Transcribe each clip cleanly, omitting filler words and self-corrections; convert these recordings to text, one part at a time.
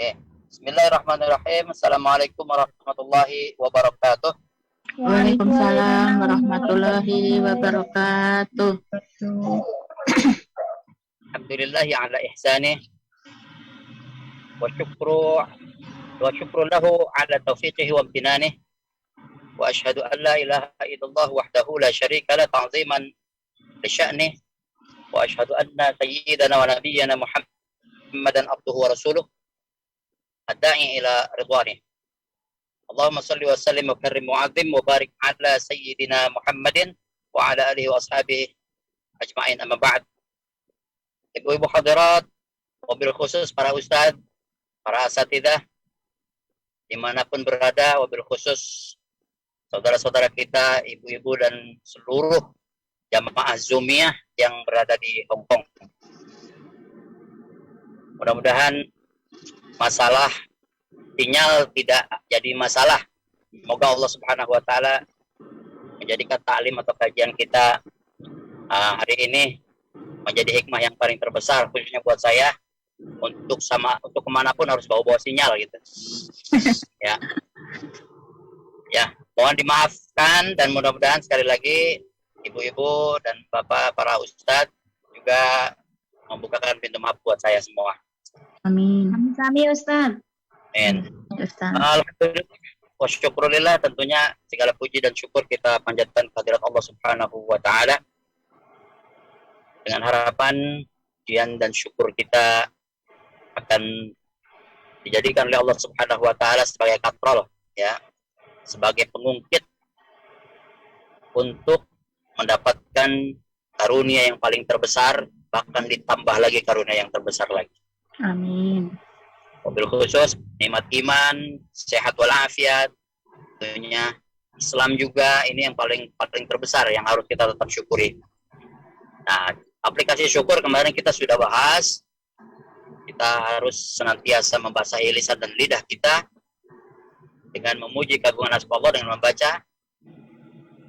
Oke. Bismillahirrahmanirrahim. Assalamualaikum warahmatullahi wabarakatuh. Waalaikumsalam warahmatullahi wabarakatuh. Alhamdulillahi ala ihsanih wa syukru lahu ala taufiqihi wa amtinanih wa ashhadu an la ilaha illallah wahdahu la syarika la ta'ziman li sya'nih wa ashhadu anna sayyidana wa nabiyyana Muhammadan abduhu wa rasuluh ad-da'i ila ridwanih. Allahumma salli wa sallim wa karrim wa azim wa barik ala sayyidina Muhammadin wa ala alihi wa ashabihi ajma'in, amma ba'd. Ibu-ibu hadirat, wabil khusus para ustadz, para asatidah dimanapun berada, wabil khusus saudara-saudara kita, ibu-ibu dan seluruh jamaah Zoomiyah yang berada di Hong Kong. Mudah-mudahan masalah sinyal tidak jadi masalah. Semoga Allah Subhanahu wa taala menjadikan ta'lim atau kajian kita hari ini menjadi hikmah yang paling terbesar, khususnya buat saya, untuk kemanapun harus bawa sinyal gitu. Ya, mohon dimaafkan dan mudah-mudahan sekali lagi ibu-ibu dan bapak para ustadz juga membukakan pintu maaf buat saya semua. Amin. Sami Ustaz. Amin. Ustaz. Alhamdulillah wa syukurillah, tentunya segala puji dan syukur kita panjatkan kehadirat Allah Subhanahu wa taala. Dengan harapan pujian dan syukur kita akan dijadikan oleh Allah Subhanahu wa taala sebagai katrol, ya, sebagai pengungkit untuk mendapatkan karunia yang paling terbesar, bahkan ditambah lagi karunia yang terbesar lagi. Amin. Wabil khusus nikmat iman, sehat walafiat, tentunya Islam juga, ini yang paling terbesar yang harus kita tetap syukuri. Nah, aplikasi syukur kemarin kita sudah bahas. Kita harus senantiasa membasahi lisan dan lidah kita dengan memuji keagungan asma Allah dengan membaca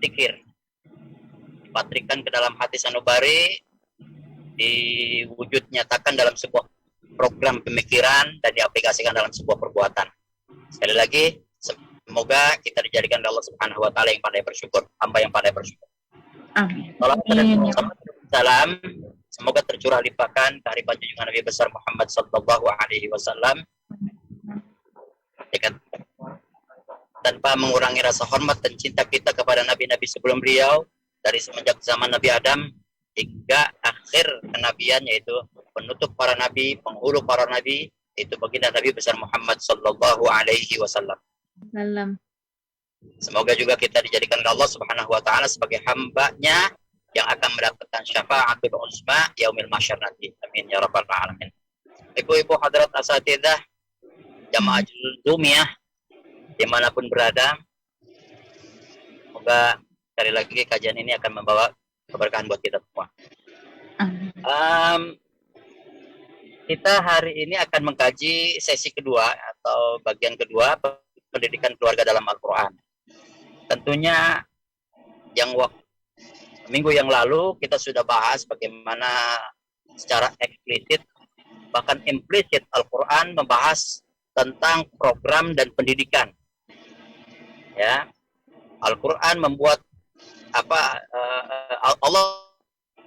zikir. Dipatrikan ke dalam hati sanubari, diwujud nyatakan dalam sebuah program pemikiran dan diaplikasikan dalam sebuah perbuatan. Sekali lagi, semoga kita dijadikan oleh Allah Subhanahu wa taala yang pandai bersyukur, hamba yang pandai bersyukur. Amin. Salam, semoga tercurah limpahkan kehadiran junjungan Nabi besar Muhammad sallallahu alaihi wasallam tanpa mengurangi rasa hormat dan cinta kita kepada nabi-nabi sebelum beliau, dari semenjak zaman Nabi Adam hingga akhir kenabian, yaitu penutup para nabi, penghulu para nabi, itu baginda Nabi besar Muhammad sallallahu alaihi wasallam. Semoga juga kita dijadikan oleh Allah Subhanahu wa taala sebagai hamba-Nya yang akan mendapatkan syafaatul uzma yaumil mahsyar nanti. Amin ya rabbal alamin. Ibu-ibu hadirat asatidah jamaah Zoomiyah dimanapun berada, semoga sekali lagi kajian ini akan membawa keberkahan buat kita semua. Kita hari ini akan mengkaji sesi kedua atau bagian kedua, pendidikan keluarga dalam Al-Quran. Tentunya yang minggu yang lalu kita sudah bahas bagaimana secara eksplisit bahkan implisit Al-Quran membahas tentang program dan pendidikan. Ya, Al-Quran membuat Allah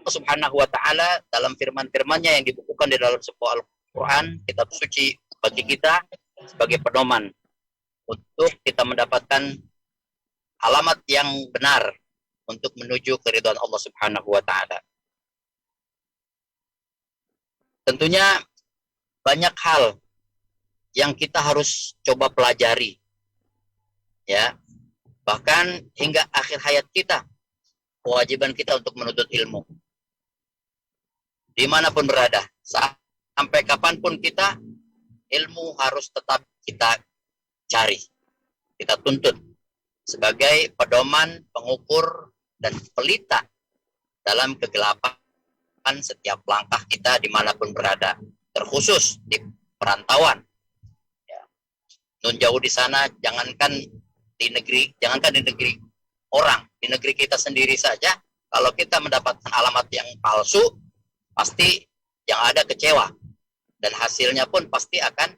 Subhanahu wa taala dalam firman-firmannya yang dibukukan di dalam sebuah Al-Quran, kitab suci bagi kita sebagai pedoman untuk kita mendapatkan alamat yang benar untuk menuju keridhaan Allah Subhanahu wa taala. Tentunya banyak hal yang kita harus coba pelajari. Ya. Bahkan hingga akhir hayat kita, kewajiban kita untuk menuntut ilmu. Dimanapun berada, sampai kapanpun kita, ilmu harus tetap kita cari, kita tuntut sebagai pedoman, pengukur, dan pelita dalam kegelapan setiap langkah kita dimanapun berada, terkhusus di perantauan. Ya. Nun jauh di sana, jangankan di negeri orang, di negeri kita sendiri saja, kalau kita mendapatkan alamat yang palsu, pasti yang ada kecewa, dan hasilnya pun pasti akan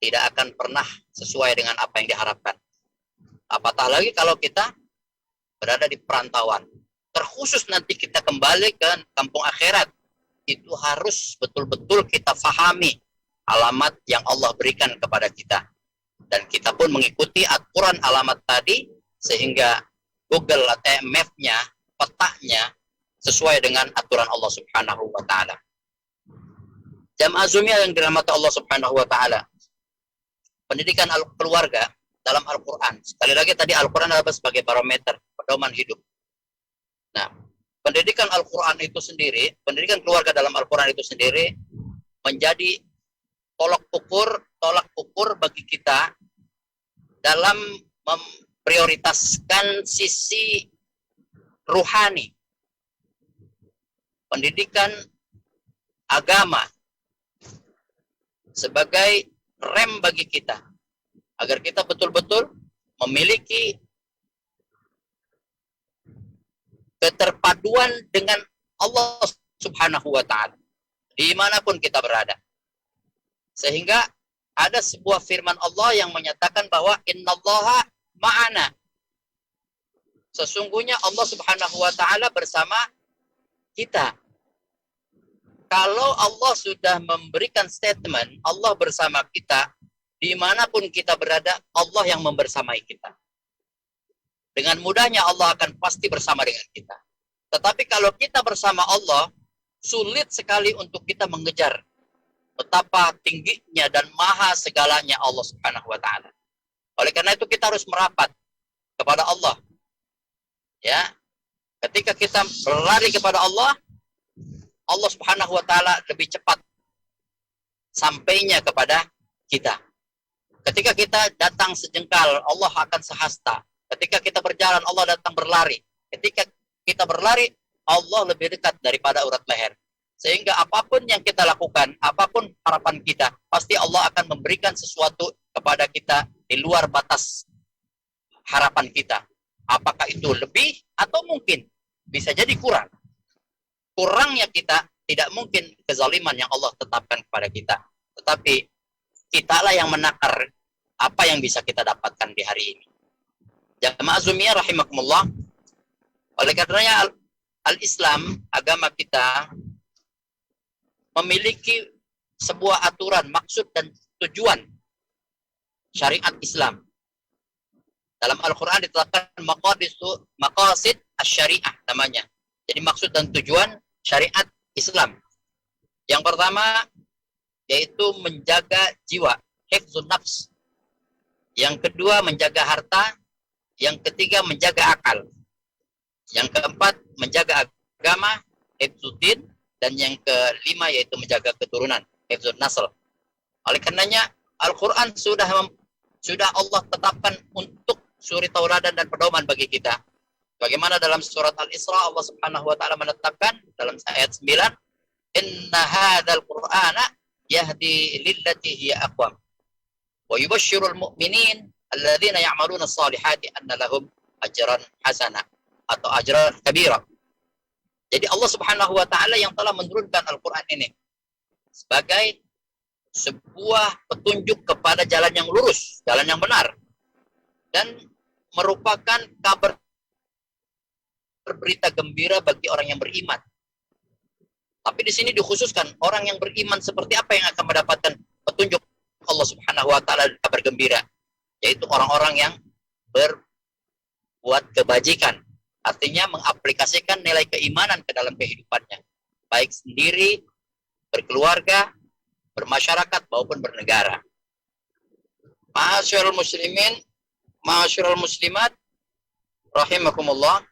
tidak akan pernah sesuai dengan apa yang diharapkan. Apatah lagi kalau kita berada di perantauan. Terkhusus nanti kita kembali ke kampung akhirat. Itu harus betul-betul kita fahami alamat yang Allah berikan kepada kita. Dan kita pun mengikuti aturan alamat tadi sehingga Google atau map-nya, petanya sesuai dengan aturan Allah Subhanahu wa taala. Jamaah Zumiyah yang dirahmati Allah Subhanahu wa taala. Pendidikan keluarga dalam Al-Qur'an. Sekali lagi tadi Al-Qur'an adalah sebagai barometer pedoman hidup. Nah, pendidikan Al-Qur'an itu sendiri, pendidikan keluarga dalam Al-Qur'an itu sendiri menjadi tolak ukur bagi kita dalam memprioritaskan sisi ruhani. Pendidikan agama sebagai rem bagi kita agar kita betul-betul memiliki keterpaduan dengan Allah Subhanahu wa taala dimanapun kita berada. Sehingga ada sebuah firman Allah yang menyatakan bahwa innallaha ma'ana. Sesungguhnya Allah Subhanahu wa taala bersama kita. Kalau Allah sudah memberikan statement Allah bersama kita, dimanapun kita berada, Allah yang membersamai kita. Dengan mudahnya Allah akan pasti bersama dengan kita. Tetapi kalau kita bersama Allah, sulit sekali untuk kita mengejar betapa tingginya dan maha segalanya Allah Subhanahu wa taala. Oleh karena itu kita harus merapat kepada Allah. Ya. Ketika kita berlari kepada Allah, Allah Subhanahu wa taala lebih cepat sampainya kepada kita. Ketika kita datang sejengkal, Allah akan sehasta. Ketika kita berjalan, Allah datang berlari. Ketika kita berlari, Allah lebih dekat daripada urat leher. Sehingga apapun yang kita lakukan, apapun harapan kita, pasti Allah akan memberikan sesuatu kepada kita di luar batas harapan kita. Apakah itu lebih atau mungkin bisa jadi kurang. Kurangnya kita tidak mungkin kezaliman yang Allah tetapkan kepada kita. Tetapi kitalah yang menakar apa yang bisa kita dapatkan di hari ini. Jamaah Zumiyah rahimakumullah. Oleh karenanya Al-Islam, agama kita, memiliki sebuah aturan, maksud dan tujuan syariat Islam. Dalam Al-Quran ditetapkan maqasid asy-syariah namanya. Jadi maksud dan tujuan syariat Islam. Yang pertama yaitu menjaga jiwa, hifdzun nafs. Yang kedua menjaga harta. Yang ketiga menjaga akal. Yang keempat menjaga agama, hifdzuddin. Dan yang kelima yaitu menjaga keturunan, hifdzun nasl. Oleh karenanya Al-Quran sudah Allah tetapkan untuk suri tauladan dan pedoman bagi kita. Bagaimana dalam surat Al-Isra Allah Subhanahu wa taala menetapkan dalam ayat 9, "Inna hadzal Qur'ana yahdi lillati hiya aqwam wa yubashshirul mu'minin alladzina ya'maluna as-salihati anna lahum ajran hasana atau ajran kabira." Jadi Allah Subhanahu wa taala yang telah menurunkan Al-Qur'an ini sebagai sebuah petunjuk kepada jalan yang lurus, jalan yang benar, dan merupakan kabar berita gembira bagi orang yang beriman. Tapi di sini dikhususkan orang yang beriman seperti apa yang akan mendapatkan petunjuk Allah Subhanahu wa taala, kabar gembira, yaitu orang-orang yang berbuat kebajikan. Artinya mengaplikasikan nilai keimanan ke dalam kehidupannya, baik sendiri, berkeluarga, bermasyarakat maupun bernegara. Ma'asyiral muslimin, ma'asyiral muslimat, rahimakumullah.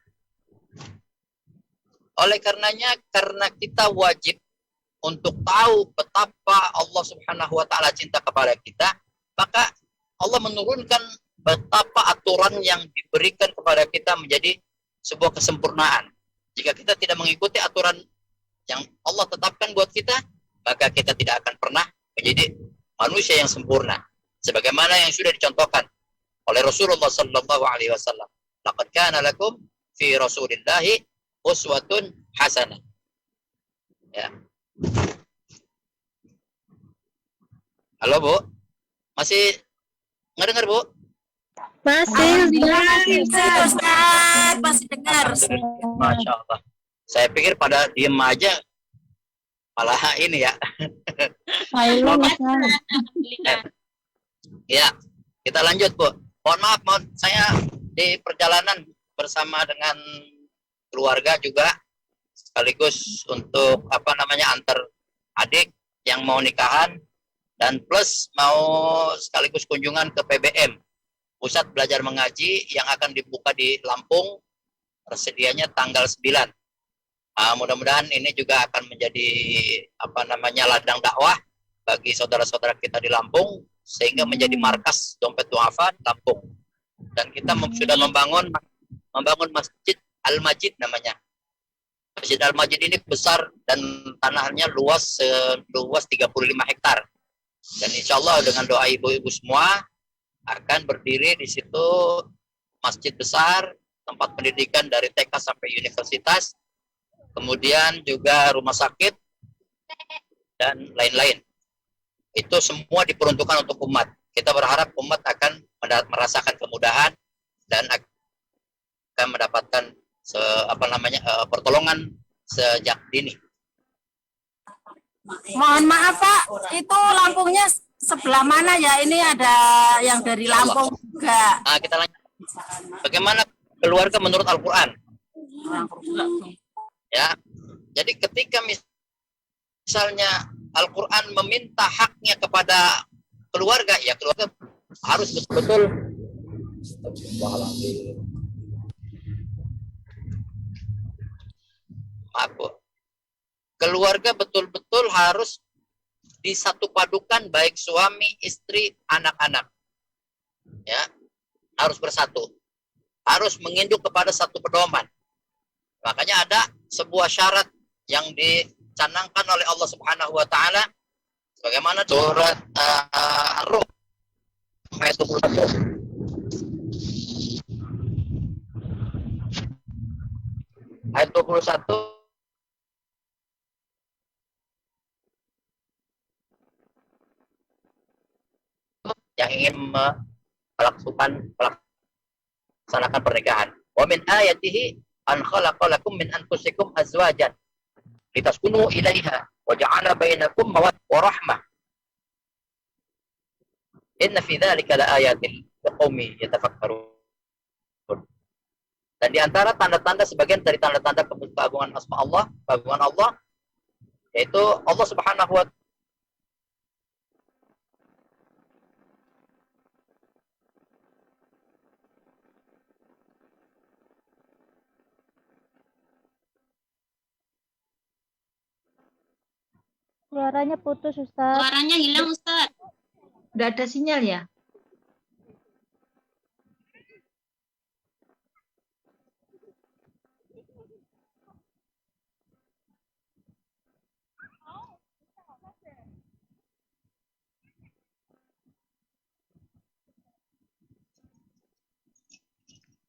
Oleh karenanya, karena kita wajib untuk tahu betapa Allah Subhanahu wa taala cinta kepada kita, maka Allah menurunkan betapa aturan yang diberikan kepada kita menjadi sebuah kesempurnaan. Jika kita tidak mengikuti aturan yang Allah tetapkan buat kita, maka kita tidak akan pernah menjadi manusia yang sempurna. Sebagaimana yang sudah dicontohkan oleh Rasulullah sallallahu alaihi wasallam. Laqad kana lakum fi Rasulillahi uswatun hasanah. Ya. Halo, Bu. Masih ngedengar, Bu? Masih, Ustaz, masih dengar. Masya Allah. Saya pikir pada diem aja, malah ini ya. Silent, Ustaz. Ya, kita lanjut, Bu. Mohon maaf, saya di perjalanan bersama dengan keluarga juga, sekaligus untuk antar adik yang mau nikahan, dan plus mau sekaligus kunjungan ke PBM, Pusat Belajar Mengaji, yang akan dibuka di Lampung, tersedianya tanggal 9. Mudah-mudahan ini juga akan menjadi ladang dakwah bagi saudara-saudara kita di Lampung, sehingga menjadi markas dompet duafa di Lampung. Dan kita sudah membangun Masjid Al-Majid namanya. Masjid Al-Majid ini besar dan tanahnya luas 35 hektar. Dan insya Allah dengan doa ibu-ibu semua akan berdiri di situ masjid besar, tempat pendidikan dari TK sampai universitas, kemudian juga rumah sakit dan lain-lain. Itu semua diperuntukkan untuk umat. Kita berharap umat akan merasakan kemudahan dan akan mendapatkan pertolongan sejak dini. Mohon maaf Pak, itu Lampungnya sebelah mana ya? Ini ada yang dari Lampung juga. Kita lanjut. Bagaimana keluarga menurut Al-Quran? Ya, jadi ketika misalnya Al-Quran meminta haknya kepada keluarga, ya keluarga harus betul-betul keluarga betul-betul harus disatu padukan, baik suami, istri, anak-anak. Ya, harus bersatu. Harus menginduk kepada satu pedoman. Makanya ada sebuah syarat yang dicanangkan oleh Allah Subhanahu wa taala sebagaimana surat Ar-Rum ayat 21. Ayat 21 yang ingin melaksanakan pernikahan. Wa min ayatihi an khalaqa lakum min anfusikum azwajan litaskunu ilaiha wa ja'ala bainakum mawaddah wa rahmah. Inna fi dzalika laayatin liqaumin yatafakkarun. Dan di antara tanda-tanda, sebagian dari tanda-tanda keagungan asma Allah, keagungan Allah, yaitu Allah Subhanahu wa Suaranya putus, Ustaz. Suaranya hilang, Ustaz. Udah ada sinyal ya?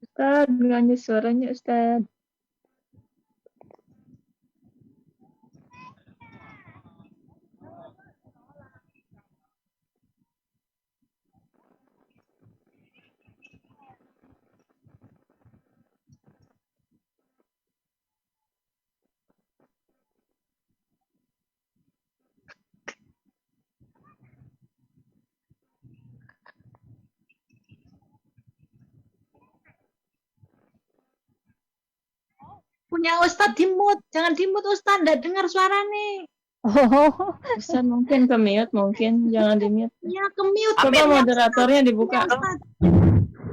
Ustaz, bilangnya suaranya, Ustaz. Punya Ustadz dimut, jangan dimut Ustadz, nggak dengar suara nih. Oh, Ustaz mungkin ke mute, mungkin jangan di mute. Ya ke mute. Coba moderatornya dibuka.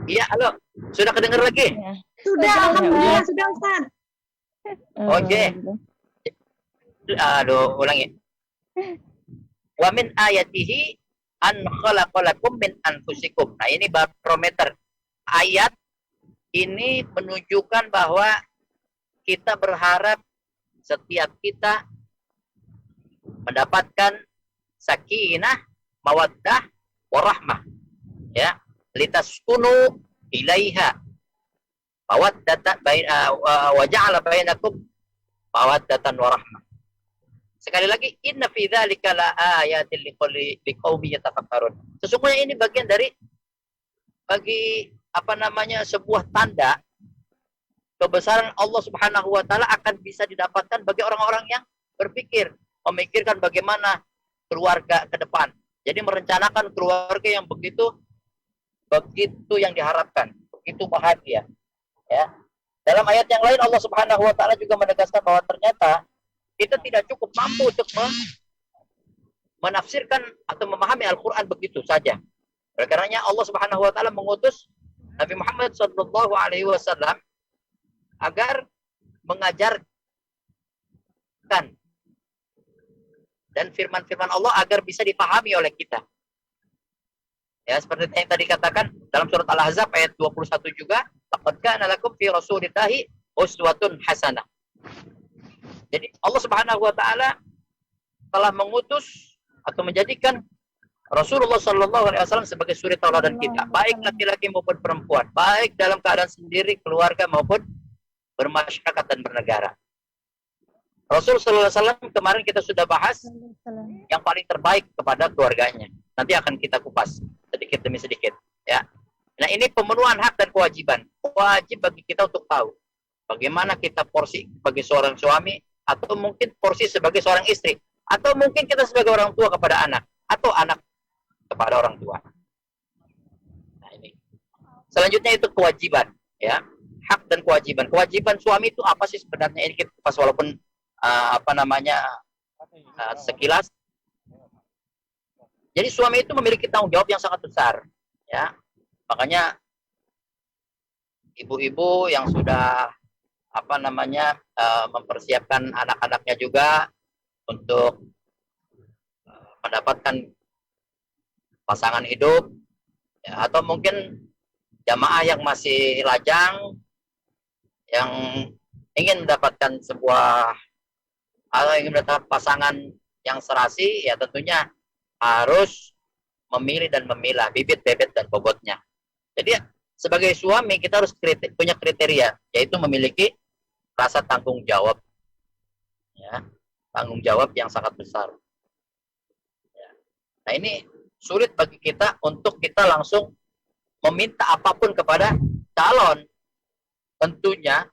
Iya, halo. Sudah kedengar lagi? Sudah, alhamdulillah sudah Ustadz. Oke. Aduh, ulangi. Wa min ayatihi an khalaqalakum min anfusikum. Nah, ini barometer. Ayat ini menunjukkan bahwa kita berharap setiap kita mendapatkan sakinah, mawaddah, warahmah. Ya, litaskunu ilaiha. Mawaddatan wa ja'ala bainakum mawaddatan warahmah. Sekali lagi, inna fi dzalika laayatil liqaumin yatafakkarun. Sesungguhnya ini bagian dari sebuah tanda kebesaran Allah Subhanahu wa taala akan bisa didapatkan bagi orang-orang yang berpikir, memikirkan bagaimana keluarga ke depan. Jadi merencanakan keluarga yang begitu yang diharapkan, begitu bahagia. Ya. Dalam ayat yang lain Allah Subhanahu wa taala juga menegaskan bahwa ternyata kita tidak cukup mampu untuk menafsirkan atau memahami Al-Qur'an begitu saja. Oleh karenanya Allah Subhanahu wa taala mengutus Nabi Muhammad sallallahu alaihi wasallam agar mengajarkan dan firman-firman Allah agar bisa dipahami oleh kita. Ya, seperti yang tadi katakan dalam surat Al-Ahzab ayat 21 juga, laqad kana lakum fi rasulillahi uswatun hasanah. Jadi Allah Subhanahu wa taala telah mengutus atau menjadikan Rasulullah sallallahu alaihi wasallam sebagai suri tauladan kita, baik laki-laki maupun perempuan, baik dalam keadaan sendiri, keluarga maupun bermasyarakat dan bernegara. Rasul sallallahu alaihi wasallam kemarin kita sudah bahas yang paling terbaik kepada keluarganya. Nanti akan kita kupas sedikit demi sedikit, ya. Nah, ini pemenuhan hak dan kewajiban. Wajib bagi kita untuk tahu bagaimana kita porsi sebagai seorang suami, atau mungkin porsi sebagai seorang istri, atau mungkin kita sebagai orang tua kepada anak, atau anak kepada orang tua. Nah, ini. Selanjutnya itu kewajiban, ya. Hak dan kewajiban. Kewajiban suami itu apa sih sebenarnya? Ini kita kupas walaupun sekilas. Jadi suami itu memiliki tanggung jawab yang sangat besar, ya. Makanya ibu-ibu yang sudah mempersiapkan anak-anaknya juga untuk mendapatkan pasangan hidup, ya, atau mungkin jamaah yang masih lajang yang ingin mendapatkan pasangan yang serasi, ya tentunya harus memilih dan memilah bibit, bebet, dan bobotnya. Jadi sebagai suami kita harus punya kriteria, yaitu memiliki rasa tanggung jawab, ya, tanggung jawab yang sangat besar. Ya. Nah, ini sulit bagi kita untuk kita langsung meminta apapun kepada calon. Tentunya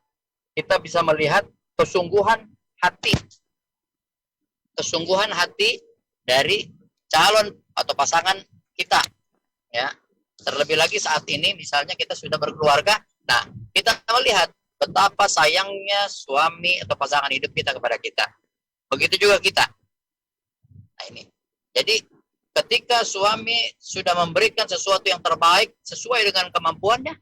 kita bisa melihat kesungguhan hati dari calon atau pasangan kita, ya. Terlebih lagi saat ini misalnya kita sudah berkeluarga, nah kita melihat betapa sayangnya suami atau pasangan hidup kita kepada kita. Begitu juga kita. Nah, ini. Jadi ketika suami sudah memberikan sesuatu yang terbaik sesuai dengan kemampuannya,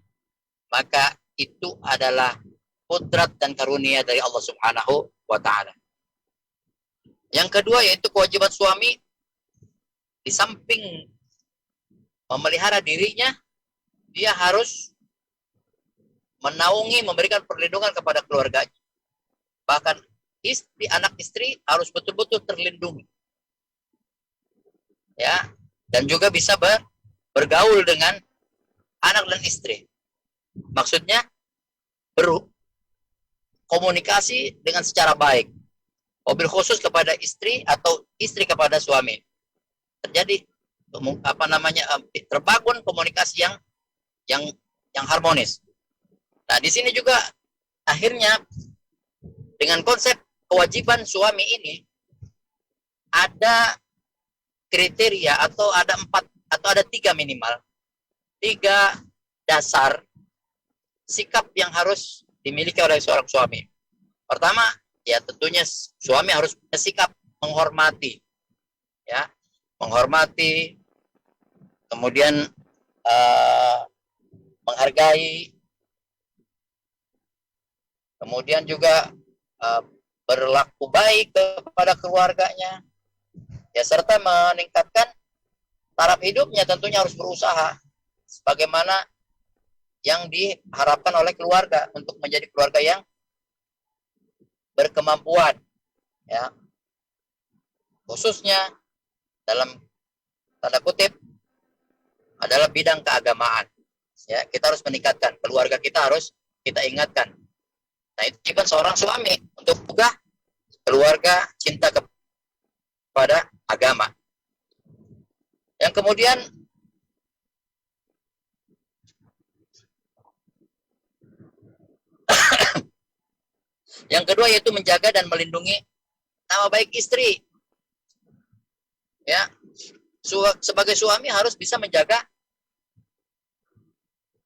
maka itu adalah qudrat dan karunia dari Allah Subhanahu wa taala. Yang kedua yaitu kewajiban suami di samping memelihara dirinya, dia harus menaungi, memberikan perlindungan kepada keluarganya. Bahkan anak istri harus betul-betul terlindungi. Ya, dan juga bisa bergaul dengan anak dan istri. Maksudnya berkomunikasi dengan secara baik. Mobil khusus kepada istri atau istri kepada suami. Terjadi terbangun komunikasi yang harmonis. Nah, di sini juga akhirnya dengan konsep kewajiban suami ini ada kriteria atau ada 3 minimal. 3 dasar sikap yang harus dimiliki oleh seorang suami. Pertama, ya tentunya suami harus punya sikap menghormati. Ya, menghormati, kemudian menghargai, kemudian juga berlaku baik kepada keluarganya, ya, serta meningkatkan taraf hidupnya. Tentunya harus berusaha sebagaimana yang diharapkan oleh keluarga untuk menjadi keluarga yang berkemampuan, ya, khususnya dalam tanda kutip adalah bidang keagamaan. Ya, kita harus meningkatkan keluarga kita, harus kita ingatkan. Nah, itu juga seorang suami untuk juga keluarga, cinta kepada agama. Yang kemudian yang kedua yaitu menjaga dan melindungi nama baik istri. Ya, sebagai suami harus bisa menjaga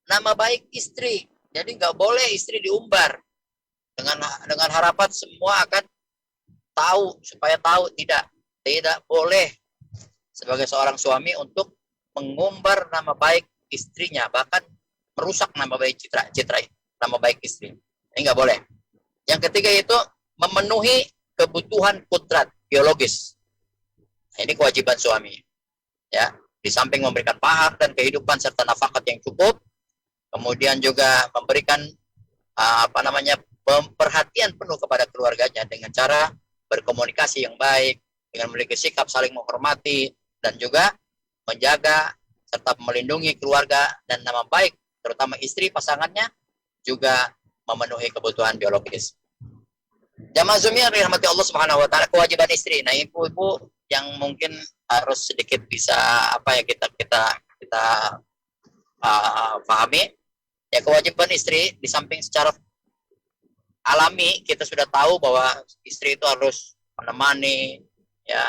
nama baik istri. Jadi nggak boleh istri diumbar dengan harapan semua akan tahu, supaya tahu. Tidak boleh sebagai seorang suami untuk mengumbar nama baik istrinya, bahkan merusak nama baik citra nama baik istri. Ini nggak boleh. Yang ketiga itu memenuhi kebutuhan kodrat biologis. Nah, ini kewajiban suami. Ya, di samping memberikan pahat dan kehidupan serta nafkah yang cukup, kemudian juga memberikan perhatian penuh kepada keluarganya dengan cara berkomunikasi yang baik, dengan memiliki sikap saling menghormati, dan juga menjaga serta melindungi keluarga dan nama baik, terutama istri pasangannya, juga memenuhi kebutuhan biologis. Jamaah Zumiyah dirahmati Allah Subhanahu wa taala, kewajiban istri. Nah, ibu-ibu yang mungkin harus sedikit bisa kita pahami, ya, kewajiban istri di samping secara alami kita sudah tahu bahwa istri itu harus menemani, ya,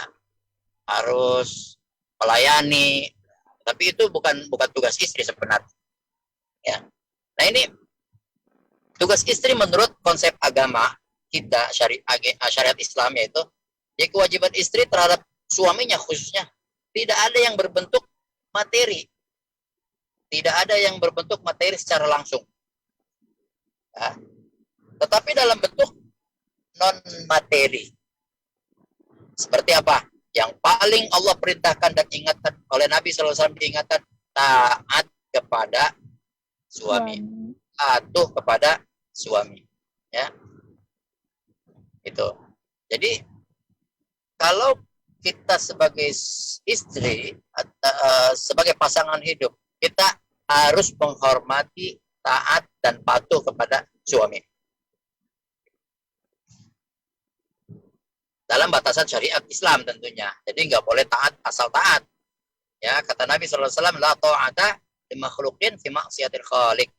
harus melayani, tapi itu bukan tugas istri sebenarnya. Ya. Nah, ini tugas istri menurut konsep agama kita, syariat Islam, yaitu ya, kewajiban istri terhadap suaminya khususnya tidak ada yang berbentuk materi. Tidak ada yang berbentuk materi secara langsung. Ya. Tetapi dalam bentuk non-materi. Seperti apa? Yang paling Allah perintahkan dan ingatkan oleh Nabi SAW, diingatkan taat kepada suami. Patuh kepada suami. Ya. Itu. Jadi kalau kita sebagai istri, sebagai pasangan hidup, kita harus menghormati, taat, dan patuh kepada suami. Dalam batasan syariat Islam tentunya. Jadi nggak boleh taat asal taat. Ya, kata Nabi SAW, la ta'ata li makhluqin fi ma'siyatil khaliq.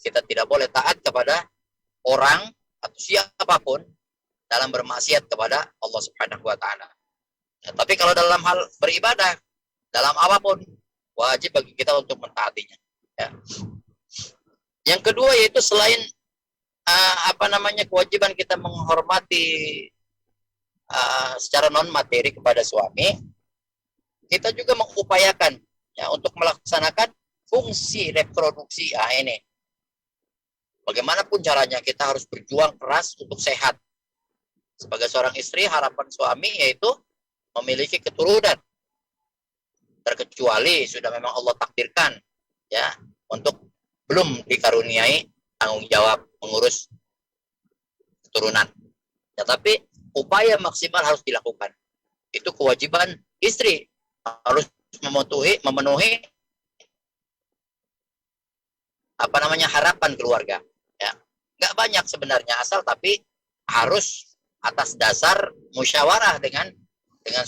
Kita tidak boleh taat kepada orang atau siapapun dalam bermaksiat kepada Allah Subhanahu wa taala. Ya, tapi kalau dalam hal beribadah, dalam apapun, wajib bagi kita untuk mentaatinya. Ya. Yang kedua yaitu selain kewajiban kita menghormati secara non materi kepada suami, kita juga mengupayakan, ya, untuk melaksanakan fungsi reproduksi. Ini bagaimanapun caranya kita harus berjuang keras untuk sehat. Sebagai seorang istri, harapan suami yaitu memiliki keturunan, terkecuali sudah memang Allah takdirkan, ya, untuk belum dikaruniai tanggung jawab mengurus keturunan. Ya, tapi upaya maksimal harus dilakukan. Itu kewajiban istri, harus memenuhi harapan keluarga. Ya, nggak banyak sebenarnya, asal tapi harus atas dasar musyawarah dengan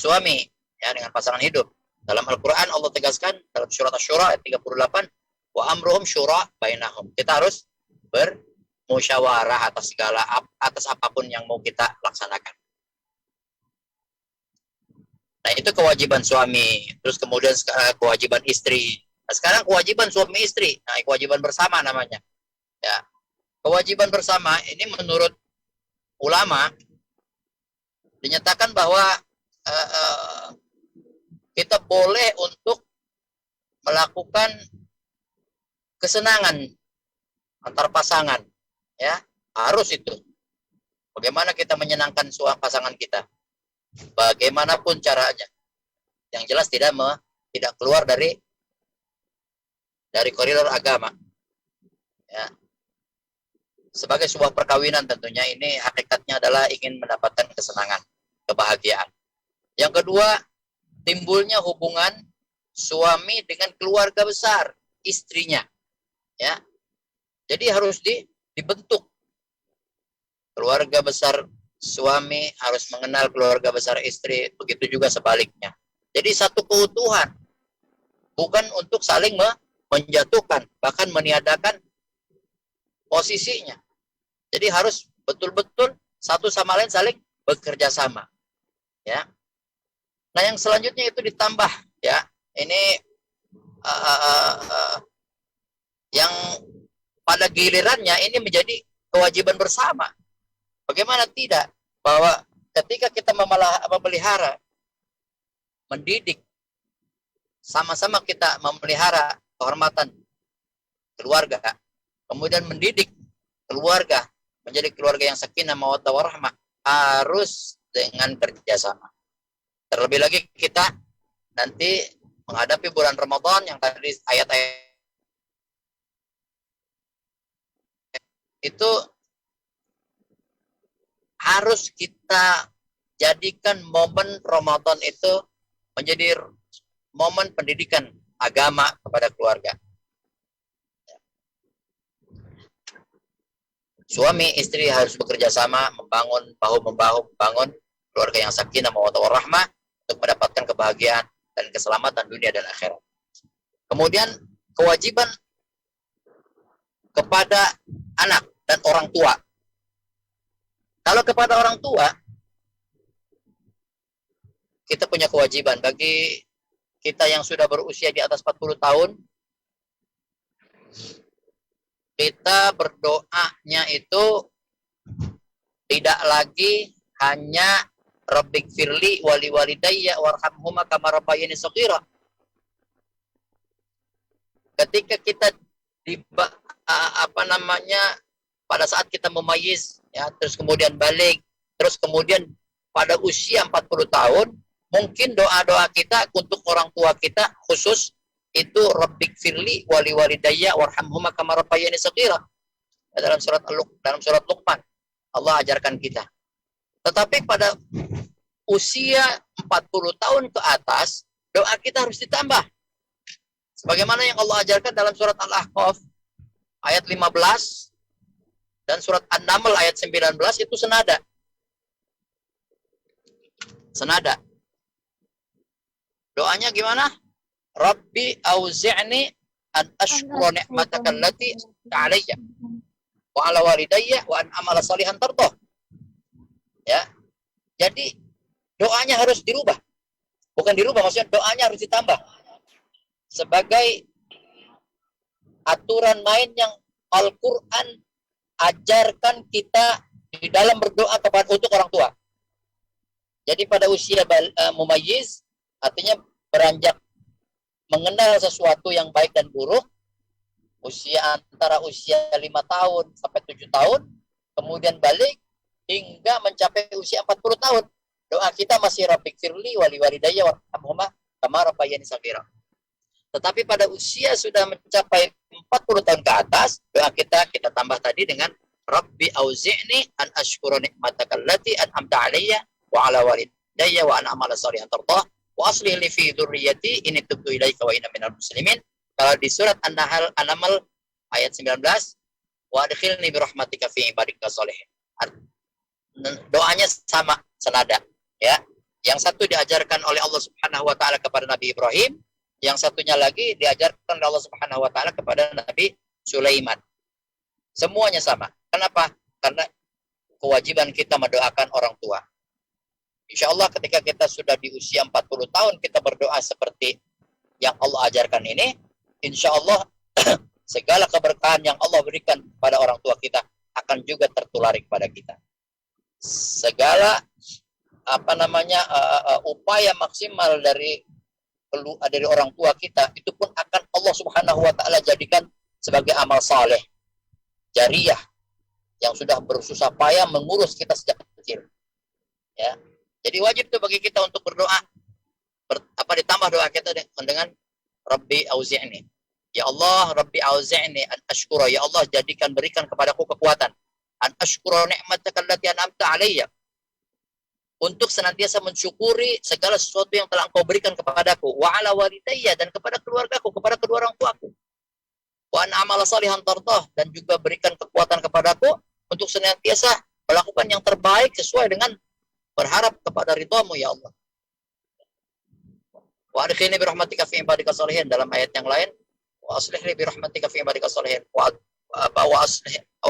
suami, ya, dengan pasangan hidup. Dalam Al-Quran Allah tegaskan dalam surat Asy-Syura ayat 38, wa amruhum syura bainahum. Kita harus bermusyawarah atas apapun yang mau kita laksanakan. Nah, itu kewajiban suami. Terus kemudian kewajiban istri. Nah, sekarang kewajiban suami istri. Nah, kewajiban bersama namanya. Ya. Kewajiban bersama ini menurut ulama dinyatakan bahwa kita boleh untuk melakukan kesenangan antar pasangan, ya, harus itu. Bagaimana kita menyenangkan pasangan kita, bagaimanapun caranya, yang jelas tidak keluar dari koridor agama, ya. Sebagai sebuah perkawinan tentunya ini hakikatnya adalah ingin mendapatkan kesenangan, kebahagiaan. Yang kedua, timbulnya hubungan suami dengan keluarga besar istrinya, ya. Jadi harus dibentuk keluarga besar suami harus mengenal keluarga besar istri, begitu juga sebaliknya. Jadi satu keutuhan, bukan untuk saling menjatuhkan, bahkan meniadakan posisinya. Jadi harus betul-betul satu sama lain saling bekerja sama. Ya. Nah yang selanjutnya itu ditambah, ya, ini yang pada gilirannya ini menjadi kewajiban bersama. Bagaimana tidak bahwa ketika kita memelihara, mendidik, sama-sama kita memelihara kehormatan keluarga, kemudian mendidik keluarga menjadi keluarga yang sakinah mawaddah warahmah, harus dengan kerjasama. Terlebih lagi kita nanti menghadapi bulan Ramadan yang tadi ayat-ayat itu harus kita jadikan momen Ramadan itu menjadi momen pendidikan agama kepada keluarga. Suami istri harus bekerja sama membangun bahu-membahu membangun keluarga yang sakinah mawaddah warahmah untuk mendapatkan kebahagiaan dan keselamatan dunia dan akhirat. Kemudian kewajiban kepada anak dan orang tua. Kalau kepada orang tua, kita punya kewajiban. Bagi kita yang sudah berusia di atas 40 tahun, kita berdoanya itu tidak lagi hanya Rabbik firli wali walidayya warhamhuma kama rabbayani shaghira. Ketika kita pada saat kita memayyiz, ya, terus kemudian balik, terus kemudian pada usia 40 tahun, mungkin doa-doa kita untuk orang tua kita khusus itu Rabbik firli wali walidayya warhamhuma kama rabbayani shaghira. Dalam surat Luqman Allah ajarkan kita. Tetapi pada usia 40 tahun ke atas, doa kita harus ditambah. Sebagaimana yang Allah ajarkan dalam surat Al-Ahqaf ayat 15 dan surat An-Naml ayat 19 itu senada. Senada. Doanya gimana? Rabbi auzi'ni an ashkura ni'mataka allati alayya wa ala walidayya wa an amala salihan tardah. Ya. Jadi doanya harus dirubah. Bukan dirubah, maksudnya doanya harus ditambah. Sebagai aturan main yang Al-Qur'an ajarkan kita di dalam berdoa kepada untuk orang tua. Jadi pada usia mumayyiz, artinya beranjak mengenal sesuatu yang baik dan buruk, antara usia 5 tahun sampai 7 tahun, kemudian balik hingga mencapai usia 40 tahun. Doa kita masih Rabbik firli wali walidayya warhamhuma kama rabbayani shaghira. Tetapi pada usia sudah mencapai 40 tahun ke atas, doa kita tambah tadi dengan Rabbi auzi'ni an ashkura ni'mataka allati an'amta 'alayya wa 'ala walidayya wa an a'mala shalihan tardah wa aslih li fi dzurriyyati inni tubtu ilaika wa inna minal muslimin. Kalau di surat An-Naml ayat 19, wa adkhilni bi rahmatika fi ibadika sholihin. Doanya sama, senada, ya. Yang satu diajarkan oleh Allah Subhanahu wa taala kepada Nabi Ibrahim, yang satunya lagi diajarkan oleh Allah Subhanahu wa taala kepada Nabi Sulaiman. Semuanya sama. Kenapa? Karena kewajiban kita mendoakan orang tua. Insya Allah ketika kita sudah di usia 40 tahun kita berdoa seperti yang Allah ajarkan ini, insya Allah segala keberkahan yang Allah berikan pada orang tua kita akan juga tertulari kepada kita. Segala upaya maksimal dari orang tua kita itu pun akan Allah Subhanahu wa taala jadikan sebagai amal saleh jariyah yang sudah bersusah payah mengurus kita sejak kecil. Ya. Jadi wajib tuh bagi kita untuk berdoa. Ditambah doa kita dengan Rabbi auzi'ni. Ya Allah, Rabbi auzi'ni an ashkura. Ya Allah, berikan kepadaku kekuatan. An ashkura ni'mataka allati an'amta 'alayya. Untuk senantiasa mensyukuri segala sesuatu yang telah Engkau berikan kepadaku. Wa 'ala walidayya, dan kepada keluargaku, kepada kedua orang tuaku. Wa an amala salihan tardah, dan juga berikan kekuatan kepadaku untuk senantiasa melakukan yang terbaik sesuai dengan berharap kepada ridhamu ya Allah. Wa adkhilni bi rahmatika fi ibadika shalihin, dalam ayat yang lain wa aslih li bi rahmatika fi ibadika shalihin wa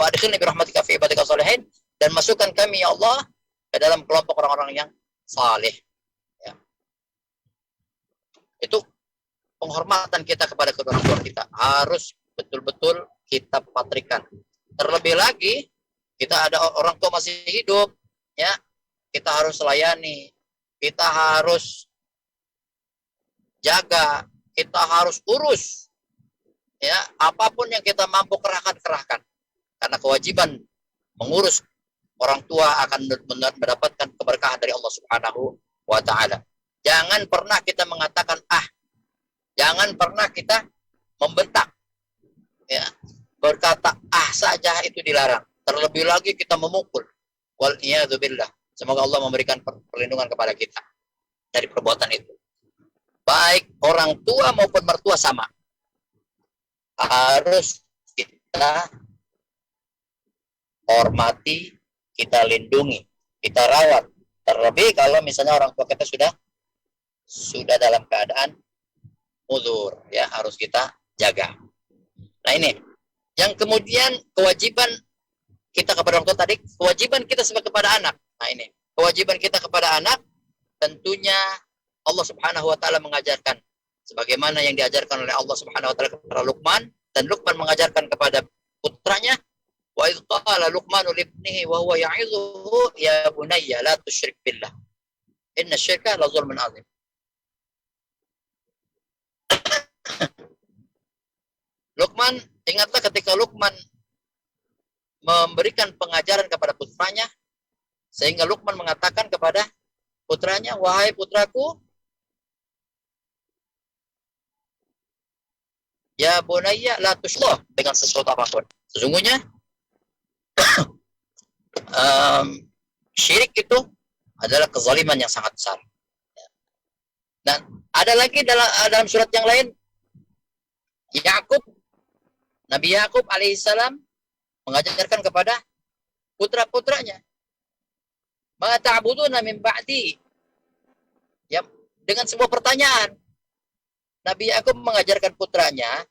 adkhilni bi rahmatika fi ibadika shalihin, dan masukkan kami ya Allah ke dalam kelompok orang-orang yang saleh. Ya. Itu penghormatan kita kepada kedua orang tua kita harus betul-betul kita patrikan. Terlebih lagi kita ada orang tua masih hidup, ya, kita harus layani, kita harus jaga, kita harus urus, ya, apapun yang kita mampu kerahkan. Karena kewajiban mengurus orang tua akan mendapatkan keberkahan dari Allah Subhanahu wa Ta'ala. Jangan pernah kita mengatakan jangan pernah kita membentak, ya, berkata saja itu dilarang. Terlebih lagi kita memukul. Wal'iyadzubillah. Semoga Allah memberikan perlindungan kepada kita dari perbuatan itu. Baik orang tua maupun mertua sama. Harus kita hormati, kita lindungi, kita rawat. Terlebih kalau misalnya orang tua kita sudah dalam keadaan uzur, ya, harus kita jaga. Nah ini, yang kemudian kewajiban kita kepada orang tua tadi, kewajiban kita kepada anak. Nah ini, kewajiban kita kepada anak, tentunya Allah Subhanahu wa Ta'ala mengajarkan sebagaimana yang diajarkan oleh Allah Subhanahu wa Ta'ala kepada Luqman, dan Luqman mengajarkan kepada putranya, wa idh qala Luqmanu libnihi wa huwa ya'izuhu ya bunayya la tusyrik billah inna syirka la zulmun azim. Luqman, ingatlah ketika Luqman memberikan pengajaran kepada putranya, sehingga Luqman mengatakan kepada putranya, wahai putraku, ya bunayya la tusyrik dengan sesuatu apapun. Sesungguhnya syirik itu adalah kezaliman yang sangat besar. Dan ada lagi dalam surat yang lain, Nabi Yakub alaihissalam mengajarkan kepada putra-putranya, ma ta'buduna min ba'di, ya, dengan sebuah pertanyaan. Nabi Yakub mengajarkan putranya